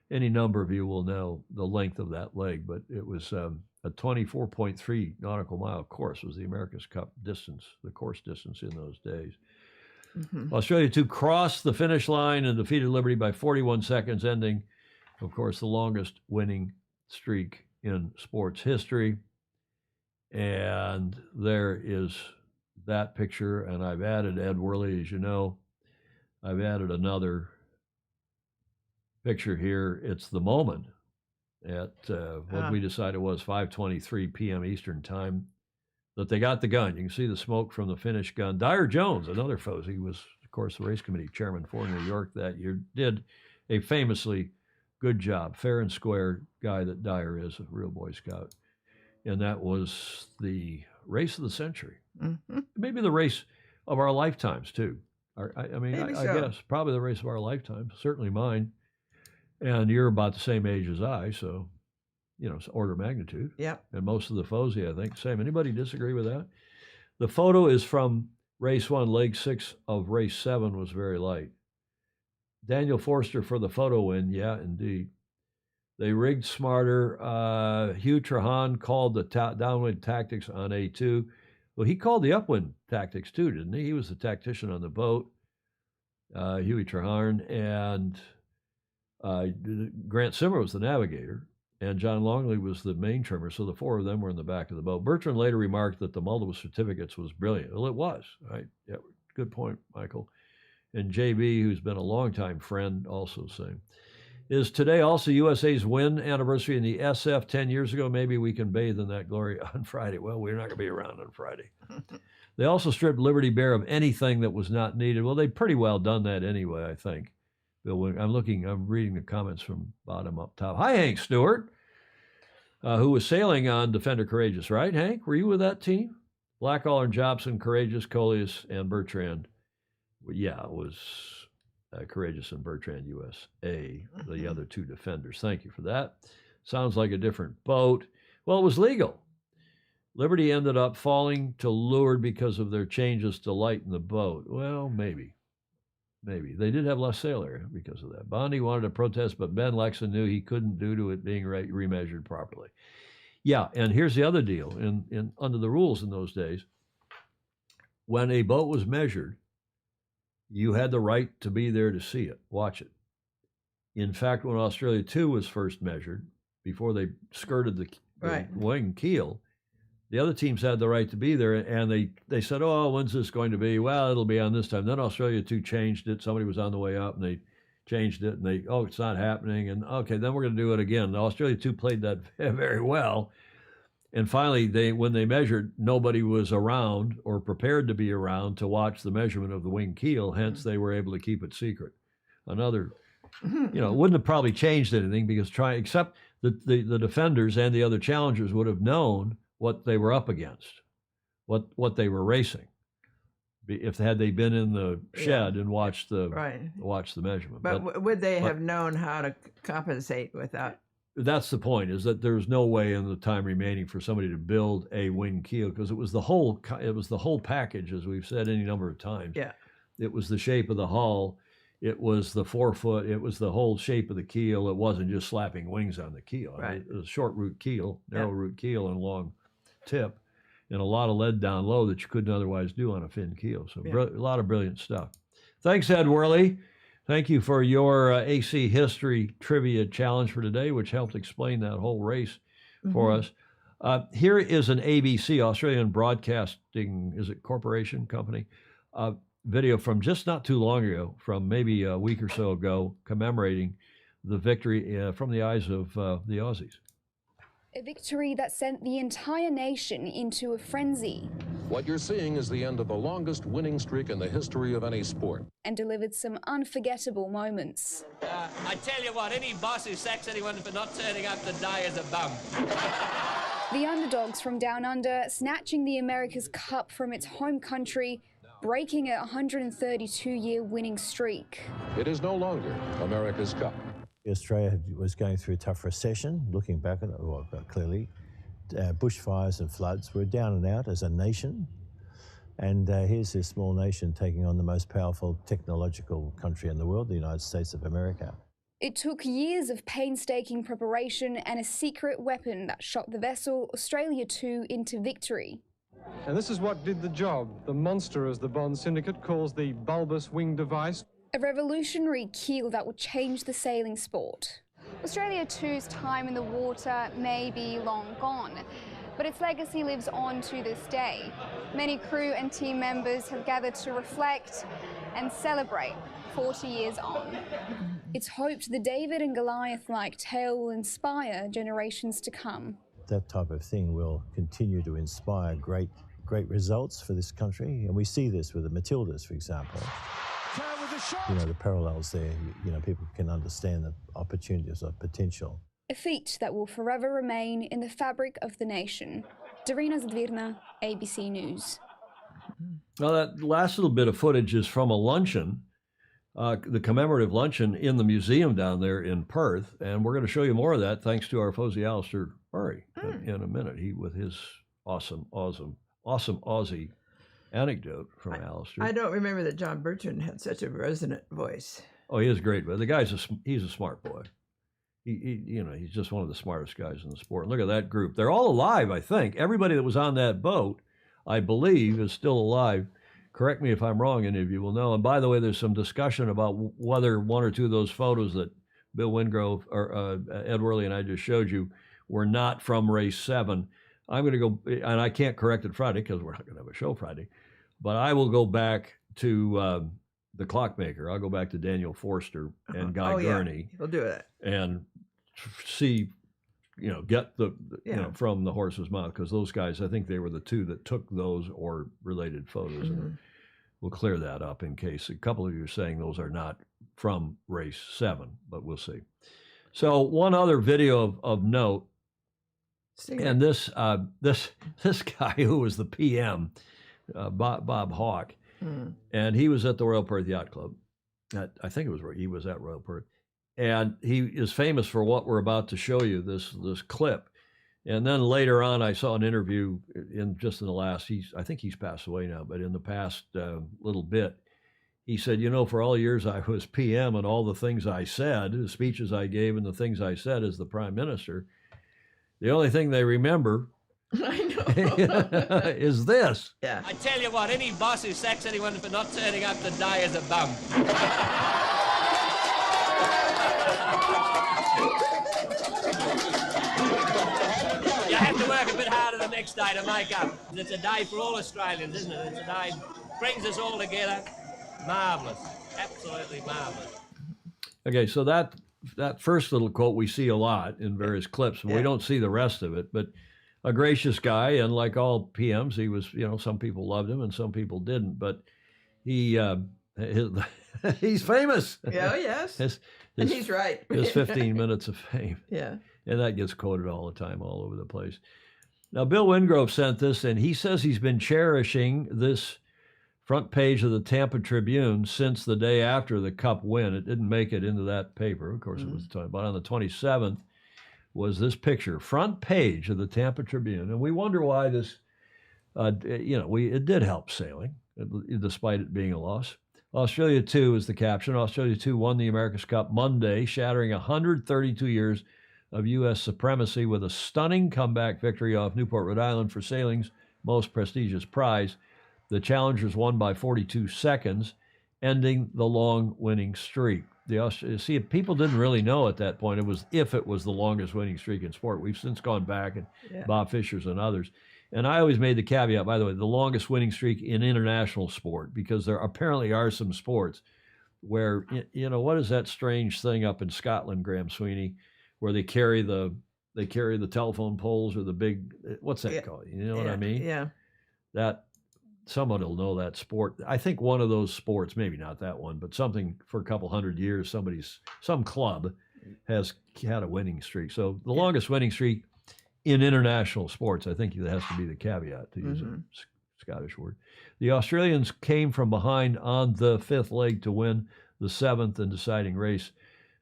any number of you will know the length of that leg, but it was a 24.3 nautical mile course was the America's Cup distance, the course distance in those days. Australia 2 crossed the finish line and defeated Liberty by 41 seconds, ending, of course, the longest winning streak in sports history. And there is that picture, and I've added Ed Worley, as you know. I've added another picture here. It's the moment at what we decided was 5:23 p.m. Eastern time that they got the gun. You can see the smoke from the finished gun. Dyer Jones, another foe, he was, of course, the race committee chairman for New York that year, did a famously good job. Fair and square guy that Dyer is, a real Boy Scout. And that was the race of the century. Maybe the race of our lifetimes, too. I guess probably the race of our lifetime, certainly mine. And you're about the same age as I, so, it's order of magnitude. Yep. And most of the foes, I think, same. Anybody disagree with that? The photo is from race 1, leg 6 of race 7 was very light. Daniel Forster for the photo win, yeah, indeed. They rigged smarter. Hugh Trahan called the downwind tactics on A2. Well, he called the upwind tactics too, didn't he? He was the tactician on the boat, Huey Trahan, and Grant Simmer was the navigator, and John Longley was the main trimmer, so the four of them were in the back of the boat. Bertrand later remarked that the multiple certificates was brilliant. Well, it was, right? Yeah, good point, Michael. And JB, who's been a longtime friend, also saying, is today also USA's win anniversary in the SF 10 years ago? Maybe we can bathe in that glory on Friday. Well, we're not going to be around on Friday. They also stripped Liberty bare of anything that was not needed. Well, they'd pretty well done that anyway, I think. Bill, I'm reading the comments from bottom up top. Hi, Hank Stewart, who was sailing on Defender Courageous, right, Hank? Were you with that team? Blackall and Jobson, Courageous, Coleus, and Bertrand. Well, yeah, it was Courageous and Bertrand USA, the other two defenders. Thank you for that. Sounds like a different boat. Well, it was legal. Liberty ended up falling to leeward because of their changes to lighten the boat. Well, maybe. They did have less sail area because of that. Bondi wanted to protest, but Ben Lexon knew he couldn't due to it being remeasured properly. Yeah, and here's the other deal. Under the rules in those days, when a boat was measured, you had the right to be there to see it, watch it. In fact, when Australia 2 was first measured, before they skirted the wing keel, the other teams had the right to be there, and they said, oh, when's this going to be? Well, it'll be on this time. Then Australia 2 changed it. Somebody was on the way up, and they changed it, and it's not happening. And, okay, then we're going to do it again. Australia 2 played that very well. And finally, when they measured, nobody was around or prepared to be around to watch the measurement of the wing keel. Hence, they were able to keep it secret. Another, it wouldn't have probably changed anything except the defenders and the other challengers would have known what they were up against, what they were racing, had they been in the shed and watched the measurement. But would they have known how to compensate without? That's the point, is that there's no way in the time remaining for somebody to build a wing keel, because it was the whole package, as we've said any number of times. Yeah. It was the shape of the hull. It was the forefoot. It was the whole shape of the keel. It wasn't just slapping wings on the keel. Right. It was a short root keel, narrow root keel, and long tip. and a lot of lead down low that you couldn't otherwise do on a fin keel. So a lot of brilliant stuff. Thanks, Ed Worley. Thank you for your AC history trivia challenge for today, which helped explain that whole race for us. Here is an ABC, Australian Broadcasting, is it Corporation Company, video from just not too long ago, from maybe a week or so ago, commemorating the victory from the eyes of the Aussies. A victory that sent the entire nation into a frenzy. What you're seeing is the end of the longest winning streak in the history of any sport. And delivered some unforgettable moments. I tell you what, any boss who sacks anyone for not turning up today is a bum. The underdogs from Down Under snatching the America's Cup from its home country, breaking a 132-year winning streak. It is no longer America's Cup. Australia was going through a tough recession, looking back at it, well, clearly. Bushfires and floods. We're down and out as a nation. And here's this small nation taking on the most powerful technological country in the world, the United States of America. It took years of painstaking preparation and a secret weapon that shot the vessel Australia 2 into victory. And this is what did the job. The monster, as the Bond Syndicate calls the bulbous wing device. A revolutionary keel that would change the sailing sport. Australia 2's time in the water may be long gone, but its legacy lives on to this day. Many crew and team members have gathered to reflect and celebrate 40 years on. It's hoped the David and Goliath-like tale will inspire generations to come. That type of thing will continue to inspire great results for this country, and we see this with the Matildas, for example. You know, the parallels there, you know, people can understand the opportunities of potential. A feat that will forever remain in the fabric of the nation. Darina Zadvirna, ABC News. Well, that last little bit of footage is from a luncheon, the commemorative luncheon in the museum down there in Perth, and we're going to show you more of that thanks to our Fozy Alistair Murray in a minute. He with his awesome Aussie anecdote from Alistair. I don't remember that John Bertrand had such a resonant voice. Oh, he is great, but the guy's he's a smart boy. He's just one of the smartest guys in the sport. And look at that group; they're all alive. I think everybody that was on that boat, I believe, is still alive. Correct me if I'm wrong. Any of you will know. And by the way, there's some discussion about whether one or two of those photos that Bill Wingrove or Ed Worley and I just showed you were not from race 7. I'm going to go, and I can't correct it Friday because we're not going to have a show Friday. But I will go back to the clockmaker. I'll go back to Daniel Forster and Guy Gurney. We'll do it. And see, get the from the horse's mouth, because those guys, I think they were the two that took those or related photos. And we'll clear that up in case a couple of you are saying those are not from race 7, but we'll see. So one other video of note, and this guy who was the PM, Bob Hawke, and he was at the Royal Perth Yacht Club. I think it was where he was at Royal Perth, and he is famous for what we're about to show you, this clip. And then later on, I saw an interview in the last. I think he's passed away now, but in the past little bit, he said, for all years I was PM and all the things I said, the speeches I gave, and the things I said as the Prime Minister, the only thing they remember is this. Yeah. I tell you what, any boss who sacks anyone for not turning up today is a bum. You have to work a bit harder the next day to make up. It's a day for all Australians, isn't it? It's a day brings us all together. Marvellous. Absolutely marvellous. Okay, so that first little quote we see a lot in various clips, but we don't see the rest of it. But a gracious guy, and like all PMs, he was, some people loved him and some people didn't. But he's famous. Oh, yes. And he's right. His 15 minutes of fame. Yeah. And that gets quoted all the time, all over the place. Now, Bill Wingrove sent this, and he says he's been cherishing this front page of the Tampa Tribune since the day after the Cup win. It didn't make it into that paper. Of course, it was the time. But on the 27th was this picture, front page of the Tampa Tribune. And we wonder why this, it did help sailing, despite it being a loss. Australia 2 is the caption. Australia 2 won the America's Cup Monday, shattering 132 years of U.S. supremacy with a stunning comeback victory off Newport, Rhode Island for sailing's most prestigious prize. The challengers won by 42 seconds, ending the long winning streak. See, people didn't really know at that point if it was the longest winning streak in sport. We've since gone back, and Bob Fischer's and others. And I always made the caveat, by the way, the longest winning streak in international sport, because there apparently are some sports where, what is that strange thing up in Scotland, Graham Sweeney, where they carry the telephone poles or the big, what's that called? You know what I mean? Yeah. That someone will know that sport. I think one of those sports, maybe not that one, but something for a couple hundred years, some club has had a winning streak. So the longest winning streak in international sports, I think that has to be the caveat, to use a Scottish word. The Australians came from behind on the fifth leg to win the seventh and deciding race.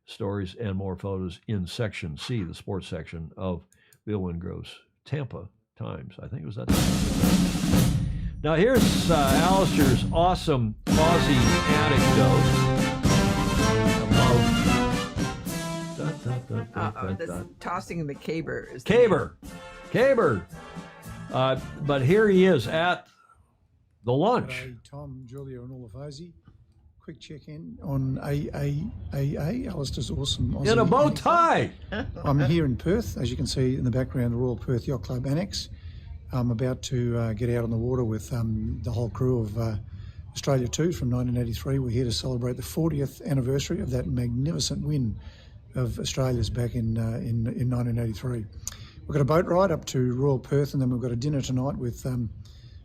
Stories and more photos in Section C, the sports section of Bill Wingrove's Tampa Times. I think it was that time. Now here's Alistair's awesome Aussie anecdote. That's tossing the caber. Caber. But here he is at the lunch. Tom, Julia, and all of Ozzy. Quick check-in on AAAA, Alistair's awesome Aussie. In a bow tie! I'm here in Perth, as you can see in the background, the Royal Perth Yacht Club Annex. I'm about to get out on the water with the whole crew of Australia 2 from 1983. We're here to celebrate the 40th anniversary of that magnificent win of Australia's back in 1983. We've got a boat ride up to Royal Perth, and then we've got a dinner tonight with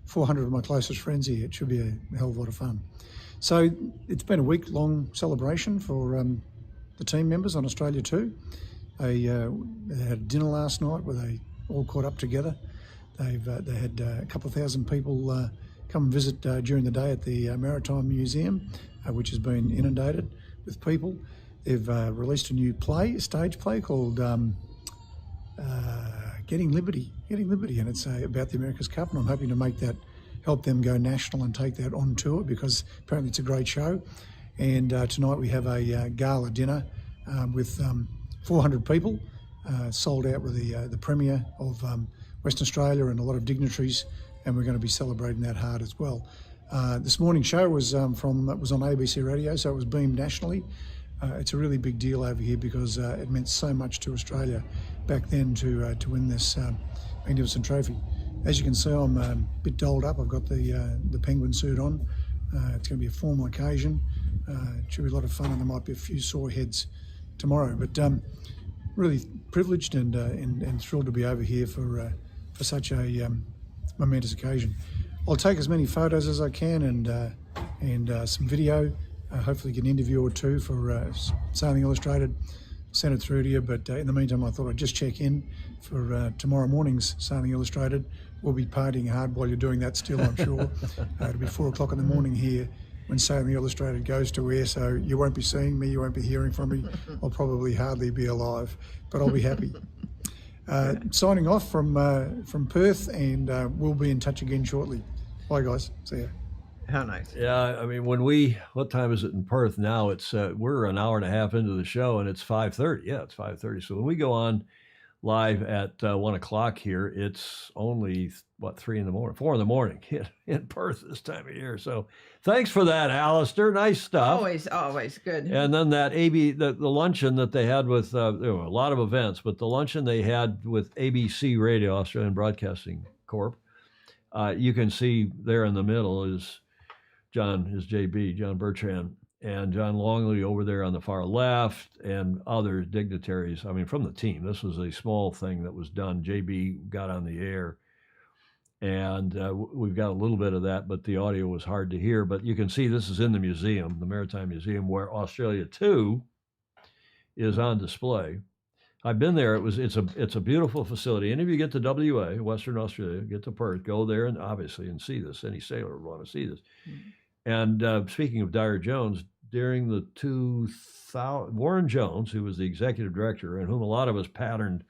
400 of my closest friends here. It should be a hell of a lot of fun. So it's been a week-long celebration for the team members on Australia 2. They had dinner last night where they all caught up together. They had a couple of thousand people come and visit during the day at the Maritime Museum, which has been inundated with people. They've released a new stage play called Getting Liberty, and it's about the America's Cup, and I'm hoping to help them go national and take that on tour, because apparently it's a great show. And tonight we have a gala dinner with 400 people, sold out with the Premier of Western Australia and a lot of dignitaries, and we're going to be celebrating that hard as well. This morning's show was on ABC Radio, so it was beamed nationally. It's a really big deal over here because it meant so much to Australia back then to win this magnificent trophy. As you can see, I'm a bit dolled up. I've got the penguin suit on. It's going to be a formal occasion. It should be a lot of fun, and there might be a few sore heads tomorrow. But really privileged and thrilled to be over here for such a momentous occasion. I'll take as many photos as I can and some video. Hopefully get an interview or two for Sailing Illustrated. Send it through to you, but in the meantime I thought I'd just check in for tomorrow morning's Sailing Illustrated. We'll be partying hard while you're doing that still, I'm sure. It'll be 4 o'clock in the morning here when Sailing Illustrated goes to air, so you won't be seeing me, you won't be hearing from me. I'll probably hardly be alive, but I'll be happy. Signing off from Perth, and we'll be in touch again shortly. Bye guys, see ya. How nice. Yeah, I mean, what time is it in Perth now? It's we're an hour and a half into the show, and it's 5:30. Yeah, it's 5:30. So when we go on live at 1 o'clock here, it's only 3 in the morning, 4 in the morning in Perth this time of year. So thanks for that, Alistair. Nice stuff. Always good. And then that the luncheon that they had with there were a lot of events, but the luncheon they had with ABC Radio, Australian Broadcasting Corp. You can see there in the middle is JB, John Bertrand, and John Longley over there on the far left, and other dignitaries, I mean, from the team. This was a small thing that was done. JB got on the air, and we've got a little bit of that, but the audio was hard to hear. But you can see this is in the museum, the Maritime Museum, where Australia 2 is on display. I've been there. It's a beautiful facility. Any of you get to WA, Western Australia, get to Perth, go there and see this. Any sailor would want to see this. Mm-hmm. And speaking of Dyer Jones, during the 2000, Warren Jones, who was the executive director and whom a lot of us patterned,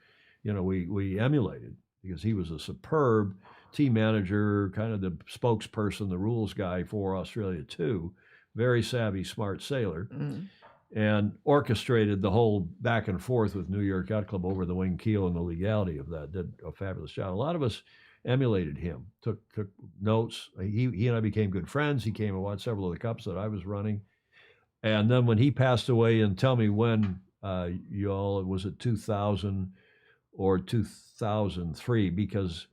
we emulated, because he was a superb team manager, kind of the spokesperson, the rules guy for Australia 2, very savvy, smart sailor. Mm-hmm. And orchestrated the whole back and forth with New York Yacht Club over the wing keel and the legality of that. Did a fabulous job. A lot of us emulated him, took notes. He and I became good friends. He came and watched several of the cups that I was running. And then when he passed away, and tell me when, y'all, was it 2000 or 2003? Because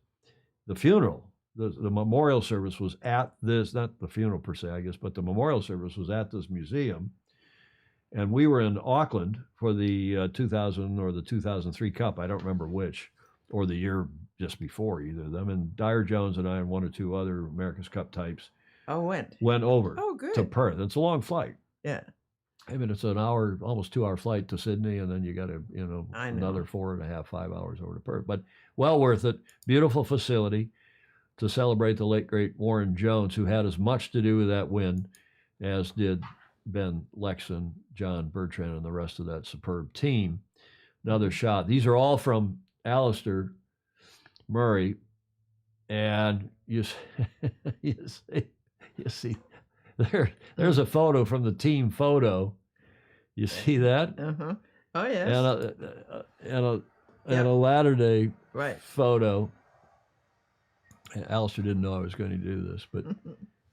the funeral, the memorial service was at this, not the funeral per se, I guess, but the memorial service was at this museum. And we were in Auckland for the 2000 or the 2003 Cup. I don't remember which, or the year just before, either of them. And Dyer Jones and I and one or two other America's Cup types went over to Perth. It's a long flight. Yeah. I mean, it's an hour, almost 2 hour flight to Sydney, and then you got to, another 4.5, 5 hours over to Perth. But well worth it. Beautiful facility to celebrate the late, great Warren Jones, who had as much to do with that win as did Ben Lexon, John Bertrand, and the rest of that superb team. Another shot. These are all from Alistair Murray, and you see there's a photo from the team photo. You see that? Uh-huh. Oh yes. And a latter day right photo. Alistair didn't know I was going to do this, but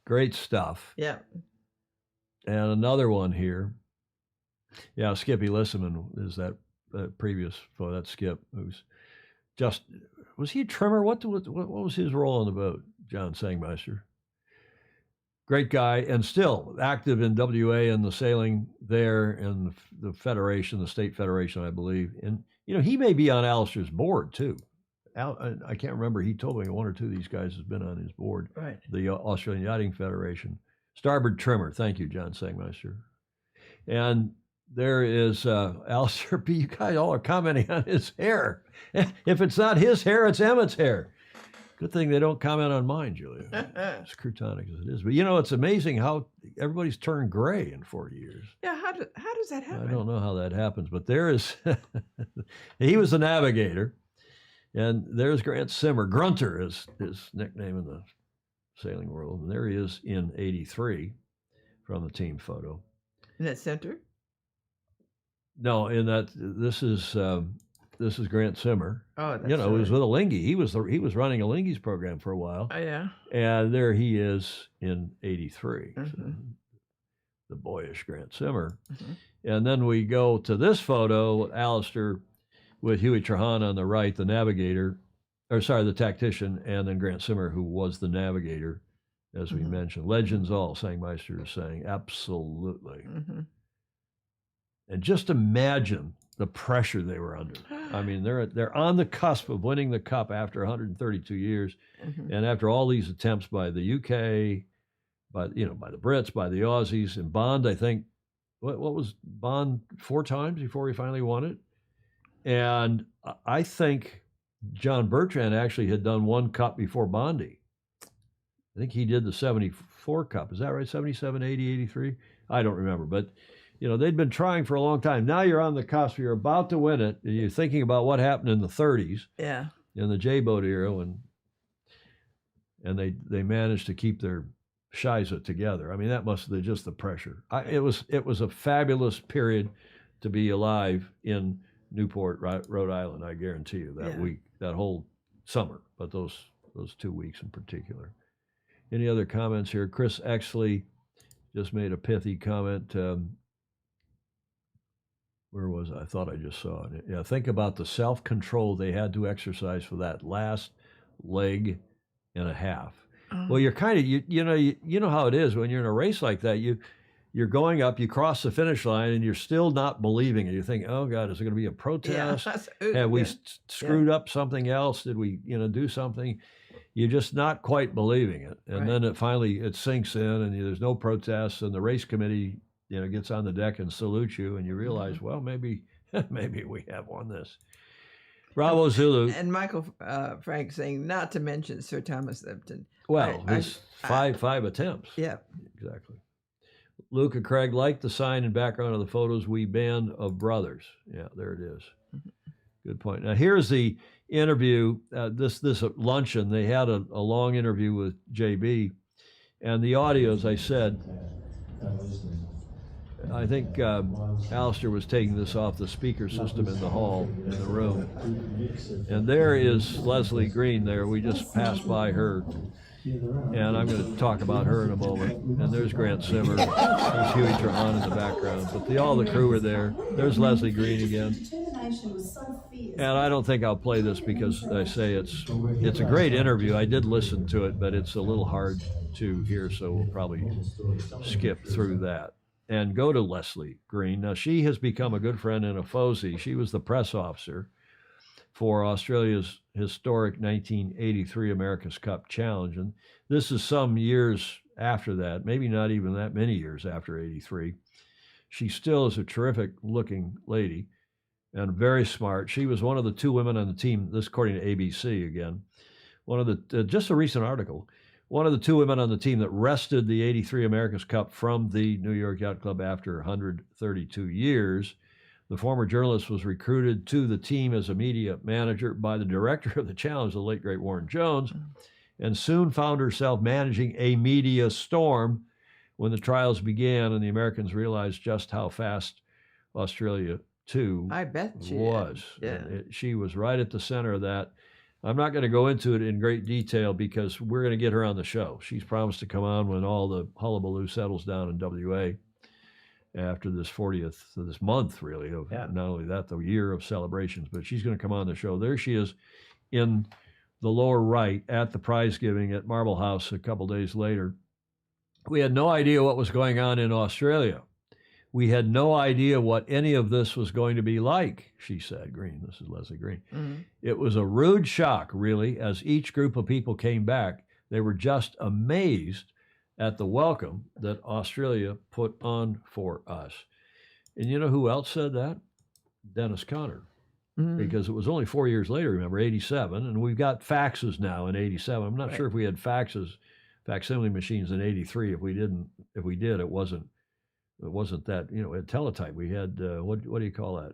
great stuff. Yeah. And another one here. Yeah, Skippy Lissaman is that previous photo. That's Skip, who's just, was he a trimmer? What was his role on the boat? John Sangmeister. Great guy, and still active in WA and the sailing there, and the federation, the state federation, I believe. And he may be on Alistair's board too. I can't remember. He told me one or two of these guys has been on his board. Right. The Australian Yachting Federation. Starboard trimmer. Thank you, John Sangmeister. And there is Alistair B. You guys all are commenting on his hair. If it's not his hair, it's Emmett's hair. Good thing they don't comment on mine, Julia. As croutonic as it is. But it's amazing how everybody's turned gray in 40 years. Yeah, how does that happen? I don't know how that happens, but there is, he was the navigator. And there's Grant Simmer. Grunter is his nickname in the sailing world. And there he is in 83 from the team photo. In that center? No, this is Grant Simmer. Oh, that's he was with Alinghi. He was running Alinghi's program for a while. Oh yeah. And there he is in 83. Mm-hmm. So, the boyish Grant Simmer. Mm-hmm. And then we go to this photo, Alistair with Huey Trahan on the right, the navigator, the tactician, and then Grant Simmer, who was the navigator, as we mentioned. Legends all, Sangmeister is saying, absolutely. Mm-hmm. And just imagine the pressure they were under. I mean, they're on the cusp of winning the Cup after 132 years, and after all these attempts by the UK, by the Brits, by the Aussies, and Bond. I think what was Bond 4 times before he finally won it, and I think John Bertrand actually had done 1 Cup before Bondy. I think he did the 74 Cup. Is that right? 77, 80, 83? I don't remember, but. They'd been trying for a long time. Now you're on the cusp. You're about to win it. And you're thinking about what happened in the 30s. Yeah. In the J-boat era, and they managed to keep their Shiza together. I mean, that must have been just the pressure. It was a fabulous period to be alive in Newport, Rhode Island. I guarantee you that week, that whole summer, but those 2 weeks in particular. Any other comments here? Chris Exley just made a pithy comment. Where was I? I thought I just saw it. Yeah, think about the self-control they had to exercise for that last leg and a half. Well, you're kind of you know how it is when you're in a race like that. You're going up, you cross the finish line, and you're still not believing it. You think, oh God, is there going to be a protest? Have we screwed up something else? Did we do something? You're just not quite believing it, and then it sinks in, and there's no protests, and the race committee gets on the deck and salutes you, and you realize, well, maybe we have won this. Bravo Zulu. And Michael Frank saying, not to mention Sir Thomas Lipton. Well, his five attempts. Yeah. Exactly. Luca Craig, like the sign and background of the photos, we band of brothers. Yeah, there it is. Good point. Now, here's the interview, this luncheon. They had a long interview with JB, and the audio, as I said, I think Alistair was taking this off the speaker system in the hall, in the room. And there is Leslie Green there. We just passed by her. And I'm going to talk about her in a moment. And there's Grant Simmer. There's Huey Trahan in the background. But all the crew are there. There's Leslie Green again. And I don't think I'll play this because I say it's a great interview. I did listen to it, but it's a little hard to hear, so we'll probably skip through that and go to Leslie Green. Now, she has become a good friend and a FOSI. She was the press officer for Australia's historic 1983 America's Cup Challenge. And this is some years after that, maybe not even that many years after 83. She still is a terrific looking lady and very smart. She was one of the two women on the team, this according to ABC again, one of the, just a recent article, one of the two women on the team that wrested the 83 America's Cup from the New York Yacht Club after 132 years. The former journalist was recruited to the team as a media manager by the director of the challenge, the late, great Warren Jones, and soon found herself managing a media storm when the trials began and the Americans realized just how fast Australia, too, I bet she was. did. Yeah. She was right at the center of that. I'm not going to go into it in great detail because we're going to get her on the show. She's promised to come on when all the hullabaloo settles down in WA after this 40th of this month, really, of not only that, the year of celebrations, but she's going to come on the show. There she is in the lower right at the prize giving at Marble House a couple days later. We had no idea what was going on in Australia. We had no idea what any of this was going to be like, she said. Green, this is Leslie Green. Mm-hmm. It was a rude shock, really, as each group of people came back. They were just amazed at the welcome that Australia put on for us. And you know who else said that? Dennis Conner. Mm-hmm. Because it was only 4 years later, remember, 87, and we've got faxes now in 87. I'm not sure if we had facsimile machines in 83. If we did, it wasn't that, you know, a teletype. We had, what do you call that?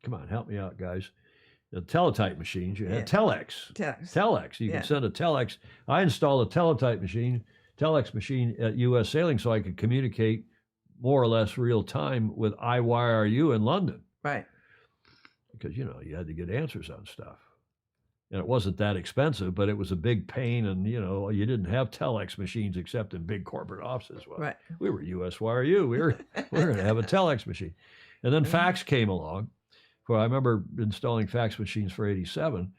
Come on, help me out, guys. The teletype machines. You had telex. Telex. You could send a telex. I installed a telex machine at U.S. Sailing so I could communicate more or less real time with IYRU in London. Right. Because, you know, you had to get answers on stuff. And it wasn't that expensive, but it was a big pain. And, you know, you didn't have telex machines except in big corporate offices. Well, right. We were USYRU. We're going to have a telex machine. And then fax came along. Well, I remember installing fax machines for 87.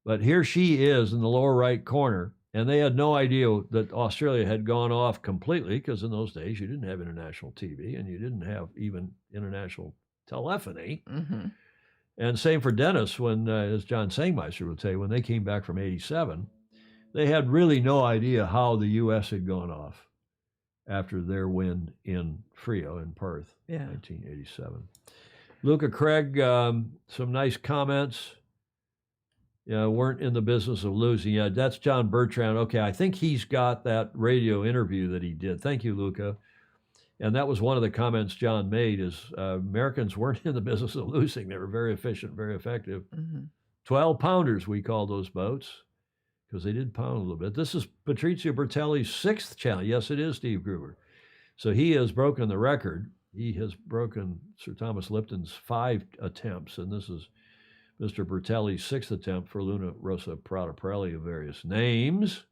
But here she is in the lower right corner. And they had no idea that Australia had gone off completely, because in those days you didn't have international TV and you didn't have even international telephony. Mm-hmm. And same for Dennis, when, as John Sangmeister would say, when they came back from 87, they had really no idea how the U.S. had gone off after their win in Frio in Perth, 1987. Luca Craig, some nice comments. Yeah, weren't in the business of losing. Yeah, that's John Bertrand. Okay, I think he's got that radio interview that he did. Thank you, Luca. And that was one of the comments John made is Americans weren't in the business of losing. They were very efficient, very effective. Mm-hmm. 12-pounders, we call those boats, because they did pound a little bit. This is Patrizio Bertelli's 6th challenge. Yes, it is Steve Gruber. So he has broken the record. He has broken Sir Thomas Lipton's 5 attempts, and this is Mr. Bertelli's 6th attempt for Luna Rosa Prada Pirelli of various names.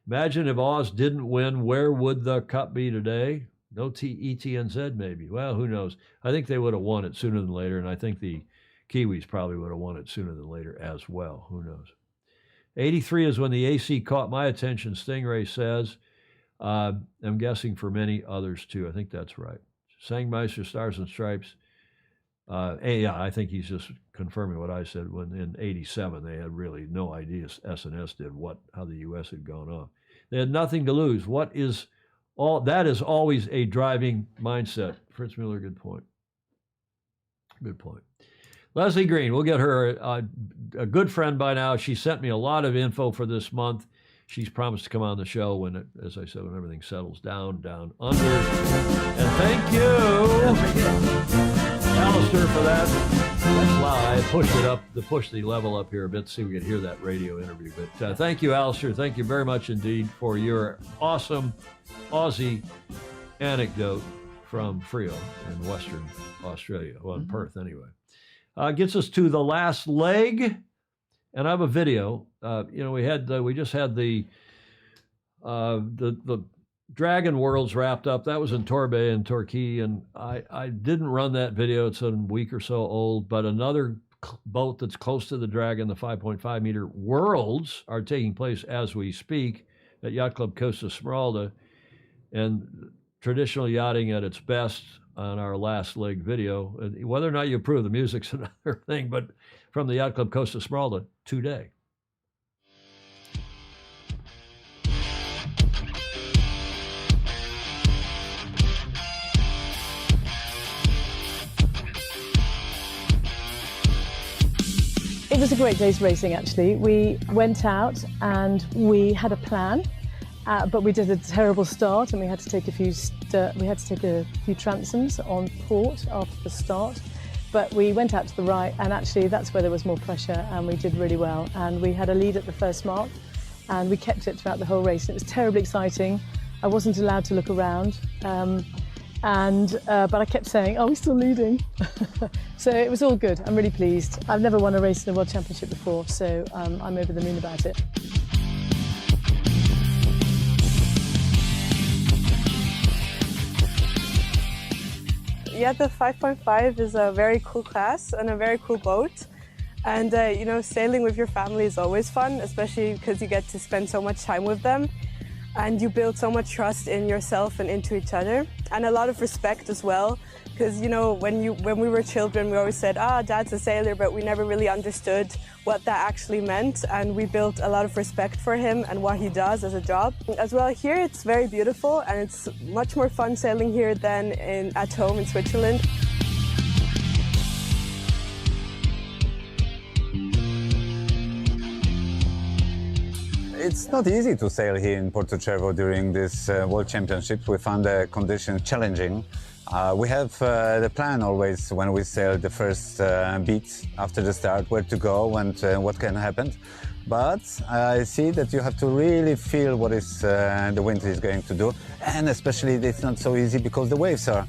Imagine if Oz didn't win, where would the cup be today? No ETNZ maybe. Well, who knows? I think they would have won it sooner than later, and I think the Kiwis probably would have won it sooner than later as well. Who knows? 83 is when the AC caught my attention, Stingray says. I'm guessing for many others, too. I think that's right. Sangmeister, Stars and Stripes. I think he's just confirming what I said. When in 87, they had really no idea, S&S did, how the U.S. had gone off. They had nothing to lose. That is always a driving mindset. Fritz Mueller, good point. Good point. Leslie Green, we'll get her a good friend by now. She sent me a lot of info for this month. She's promised to come on the show when, as I said, when everything settles down under. And thank you, Alistair, for that. That's loud. I pushed it up, push the level up here a bit to see if we could hear that radio interview. But thank you, Alistair. Thank you very much indeed for your awesome Aussie anecdote from Freo in Western Australia, well, in Perth anyway. Gets us to the last leg, and I have a video. We just had the Dragon Worlds wrapped up. That was in Torbay in Turkey, and I didn't run that video. It's a week or so old, but another boat that's close to the Dragon, the 5.5 meter Worlds, are taking place as we speak at Yacht Club Costa Smeralda, and traditional yachting at its best on our last leg video. Whether or not you approve the music's another thing, but from the Yacht Club Costa Smeralda today. It was a great day's racing, actually. We went out and we had a plan, but we did a terrible start, and we had to take a few transoms on port after the start. But we went out to the right, and actually that's where there was more pressure, and we did really well. And we had a lead at the first mark, and we kept it throughout the whole race. It was terribly exciting. I wasn't allowed to look around. But I kept saying, "Are we still leading?" So it was all good. I'm really pleased. I've never won a race in a World Championship before, so I'm over the moon about it. Yeah, the 5.5 is a very cool class and a very cool boat. And, sailing with your family is always fun, especially because you get to spend so much time with them. And you build so much trust in yourself and into each other, and a lot of respect as well. Because when we were children, we always said, Dad's a sailor, but we never really understood what that actually meant. And we built a lot of respect for him and what he does as a job. As well, here it's very beautiful, and it's much more fun sailing here than at home in Switzerland. It's not easy to sail here in Porto Cervo during this World Championships. We found the conditions challenging. We have the plan always when we sail the first beat after the start, where to go and what can happen. But I see that you have to really feel what is the wind is going to do. And especially it's not so easy because the waves are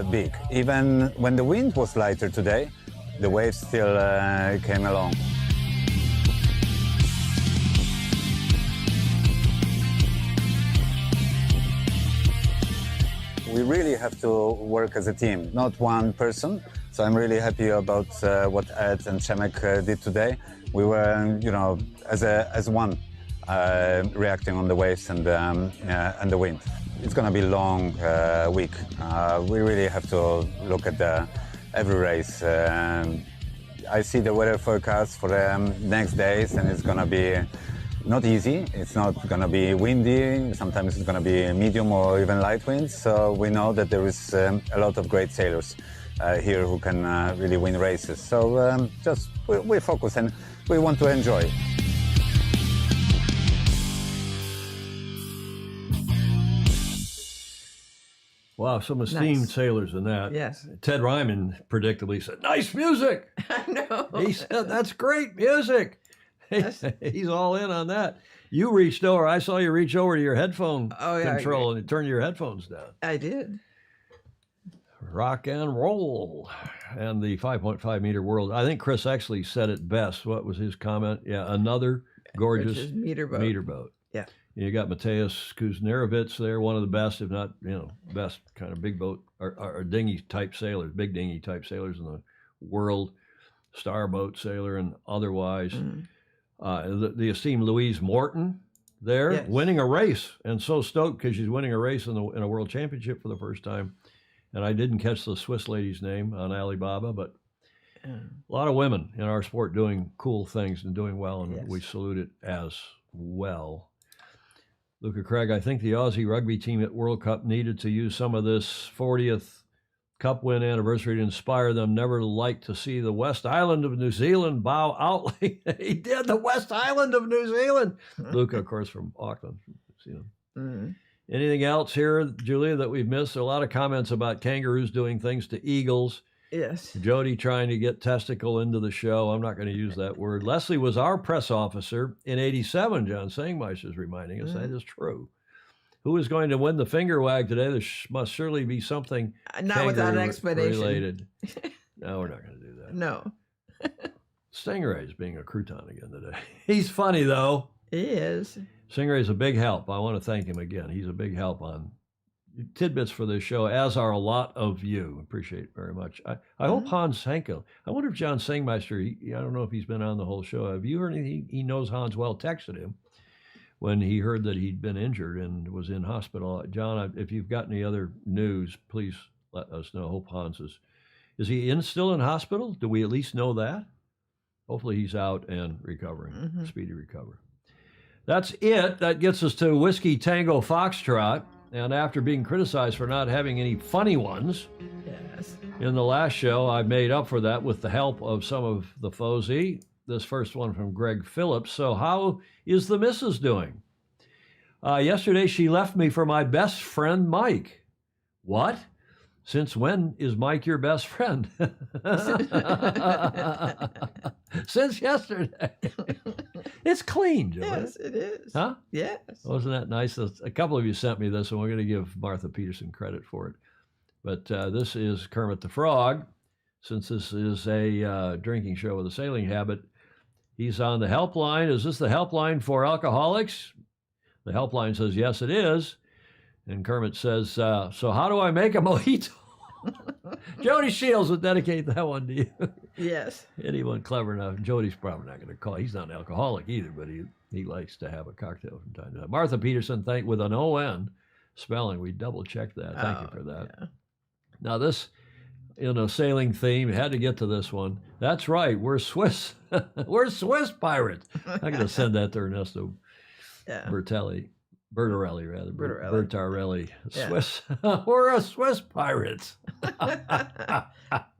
big. Even when the wind was lighter today, the waves still came along. We really have to work as a team, not one person. So I'm really happy about what Ed and Przemek did today. We were, as one, reacting on the waves and the wind. It's going to be a long week. We really have to look at every race. I see the weather forecast for the next days, and it's going to be not easy. It's not going to be windy. Sometimes it's going to be medium or even light winds. So we know that there is a lot of great sailors here who can really win races. So we focus and we want to enjoy. Wow, some esteemed sailors in that. Yes. Ted Ryman predictably said, "Nice music." I know. He said, "That's great music." He's all in on that. You reached over. I saw you reach over to your headphone control and turn your headphones down. I did. Rock and roll. And the 5.5 meter World. I think Chris actually said it best. What was his comment? Yeah, another gorgeous meter boat. Yeah. You got Mateusz Kuznierowicz there, one of the best, if not, best kind of big boat or dinghy type sailors, big dinghy type sailors in the world, starboat sailor and otherwise. The esteemed Louise Morton there, winning a race, and so stoked because she's winning a race in a world championship for the first time. And I didn't catch the Swiss lady's name on Alibaba, but a lot of women in our sport doing cool things and doing well, and we salute it as well. Luca Craig, I think the Aussie rugby team at World Cup needed to use some of this 40th Cup win anniversary to inspire them. Never like to see the West Island of New Zealand bow out. He did, the West Island of New Zealand. Luca, of course, from Auckland. Anything else here, Julia, that we've missed? A lot of comments about kangaroos doing things to eagles. Yes. Jody trying to get testicle into the show. I'm not going to use that word. Leslie was our press officer in '87, John Sangmeister is reminding us. That is true. Who is going to win the finger wag today? There must surely be something Not without an kangaroo explanation. related. No, we're not going to do that. No. Stingray's being a crouton again today. He's funny, though. He is. Stingray's a big help. I want to thank him again. He's a big help on tidbits for this show, as are a lot of you. Appreciate it very much. I hope Hans Henkel. I wonder if John Singmeister, I don't know if he's been on the whole show. Have you heard anything? He knows Hans well. Texted him when he heard that he'd been injured and was in hospital. John, if you've got any other news, please let us know. Hope Hans is he still in hospital? Do we at least know that? Hopefully he's out and recovering, speedy recovery. That's it. That gets us to Whiskey Tango Foxtrot. And after being criticized for not having any funny ones in the last show, I made up for that with the help of some of the Fozy. This first one from Greg Phillips. So how is the missus doing? Yesterday, she left me for my best friend, Mike. What? Since when is Mike your best friend? Since yesterday. It's clean, Joey. Yes, it is. Huh? Yes. Wasn't that nice? A couple of you sent me this, and we're going to give Martha Peterson credit for it. But this is Kermit the Frog. Since this is a drinking show with a sailing habit, he's on the helpline. Is this the helpline for alcoholics? The helpline says, yes, it is. And Kermit says, so how do I make a mojito? Jody Shields would dedicate that one to you. Yes. Anyone clever enough. Jody's probably not going to call. He's not an alcoholic either, but he likes to have a cocktail from time to time. Martha Peterson, with an O-N spelling. We double-checked that. Thank you for that. Yeah. Now this, in a sailing theme, had to get to this one. That's right. We're Swiss. We're Swiss pirates. I'm going to send that to Ernesto Bertarelli. Yeah. Swiss. We're a Swiss pirates.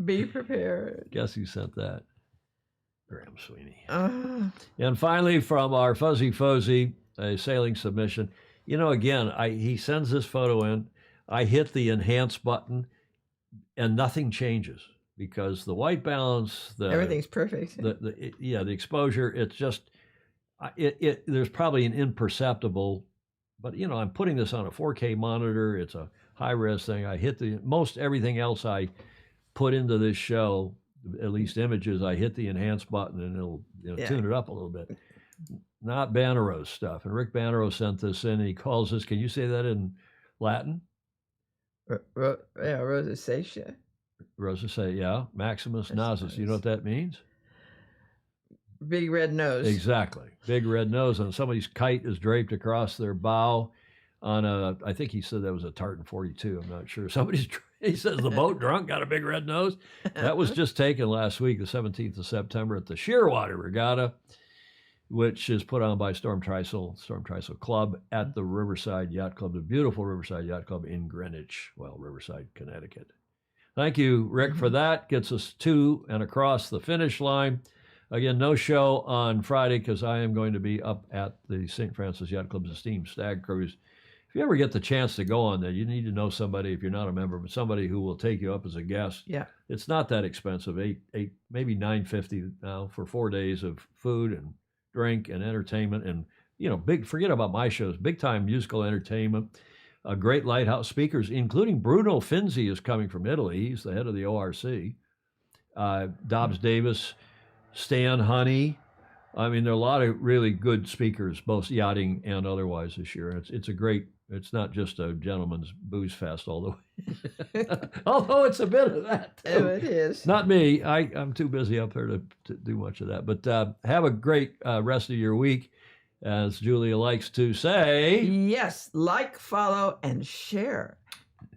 Be prepared. Guess who sent that? Graham Sweeney. And finally, from our Fuzzy Fuzzy, a sailing submission. Again, he sends this photo in. I hit the enhance button, and nothing changes because the white balance, everything's perfect. The exposure. It's just there's probably an imperceptible. But, I'm putting this on a 4K monitor. It's a high-res thing. I hit most everything else I put into this show, at least images, I hit the enhance button and it'll tune it up a little bit. Not Bannero's stuff. And Rick Bannero sent this in, and he calls this, can you say that in Latin? Rosacea. Rosacea, yeah. Maximus Nasus. You know what that means? Big red nose. Exactly. Big red nose. And somebody's kite is draped across their bow on I think he said that was a Tartan 42. I'm not sure. He says the boat drunk got a big red nose. That was just taken last week, the 17th of September at the Shearwater Regatta, which is put on by Storm Trysail Club at the Riverside Yacht Club, the beautiful Riverside Yacht Club in Greenwich, Riverside, Connecticut. Thank you, Rick, for that. Gets us to and across the finish line. Again, no show on Friday because I am going to be up at the St. Francis Yacht Club's Esteemed Stag Cruise. If you ever get the chance to go on there, you need to know somebody, if you're not a member, but somebody who will take you up as a guest. Yeah. It's not that expensive, $8, maybe $9.50 now for 4 days of food and drink and entertainment. And, forget about my shows, big time musical entertainment, great lighthouse speakers, including Bruno Finzi is coming from Italy. He's the head of the ORC. Dobbs Davis, Stan Honey. I mean, there are a lot of really good speakers, both yachting and otherwise this year. It's not just a gentleman's booze fest all the way. Although it's a bit of that, too. Oh, it is. Not me. I'm too busy up there to do much of that. But have a great rest of your week. As Julia likes to say. Yes, like, follow, and share.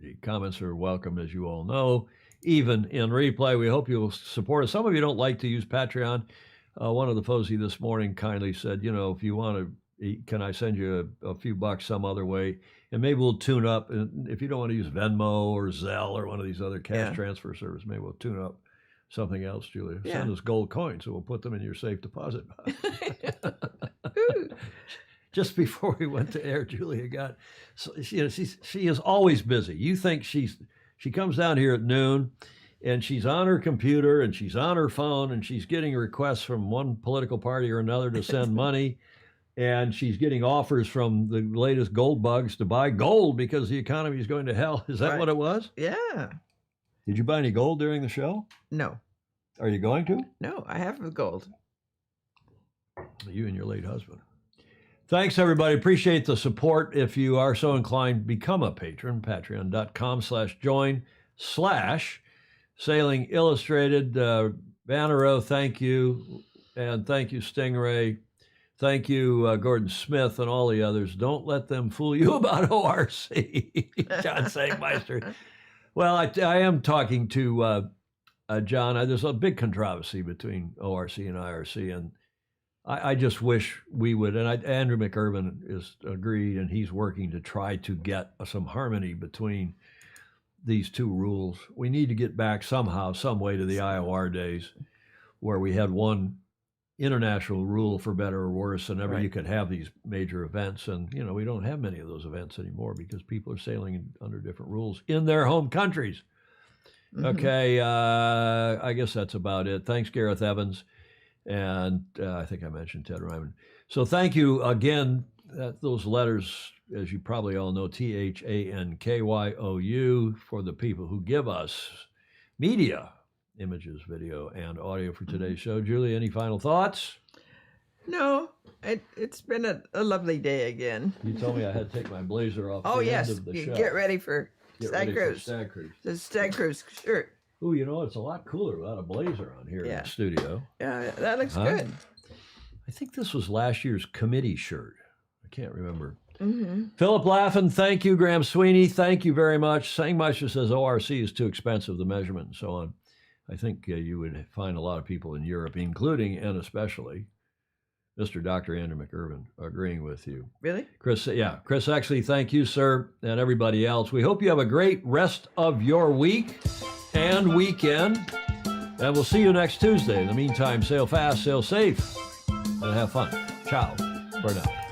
The comments are welcome, as you all know. Even in replay, we hope you'll support us. Some of you don't like to use Patreon. One of the Fozy this morning kindly said, if you want to eat, can I send you a few bucks some other way? And maybe we'll tune up. And if you don't want to use Venmo or Zelle or one of these other cash transfer services, maybe we'll tune up something else, Julia. Yeah. Send us gold coins, so we'll put them in your safe deposit box. Just before we went to air, Julia got, she is always busy. You think she comes down here at noon, and she's on her computer, and she's on her phone, and she's getting requests from one political party or another to send money. and she's getting offers from the latest gold bugs to buy gold because the economy is going to hell. Is that Right. what it was? Yeah. Did you buy any gold during the show? No. Are you going to? No, I have the gold. You and your late husband. Thanks, everybody. Appreciate the support. If you are so inclined, become a patron, patreon.com/join/Sailing Illustrated. Vanero, thank you. And thank you, Stingray. Thank you, Gordon Smith and all the others. Don't let them fool you about ORC. John Sagmeister. Well, I am talking to John. There's a big controversy between ORC and IRC, and I just wish we would, and Andrew McIrvin is agreed, and he's working to try to get some harmony between these two rules. We need to get back somehow, some way to the IOR days where we had one international rule for better or worse, and you could have these major events. And, we don't have many of those events anymore because people are sailing under different rules in their home countries. Mm-hmm. Okay, I guess that's about it. Thanks, Gareth Evans. And I think I mentioned Ted Ryman. So thank you again. Those letters, as you probably all know, THANKYOU, for the people who give us media, images, video, and audio for today's show. Julie, any final thoughts? No, it's been a lovely day again. You told me I had to take my blazer off. Oh, the yes. End of the show. Get ready for Stag Cruise. The Stag Cruise shirt. Oh, it's a lot cooler without a blazer on here in the studio. Yeah, that looks good. I think this was last year's committee shirt. I can't remember. Mm-hmm. Philip Laffin, thank you. Graham Sweeney, thank you very much. Sangmeister says ORC is too expensive, the measurement and so on. I think you would find a lot of people in Europe, including and especially Mr. Dr. Andrew McIrvin, agreeing with you. Really? Chris, Chris Exley, thank you, sir, and everybody else. We hope you have a great rest of your week and weekend, and we'll see you next Tuesday. In the meantime, sail fast, sail safe, and have fun. Ciao for now.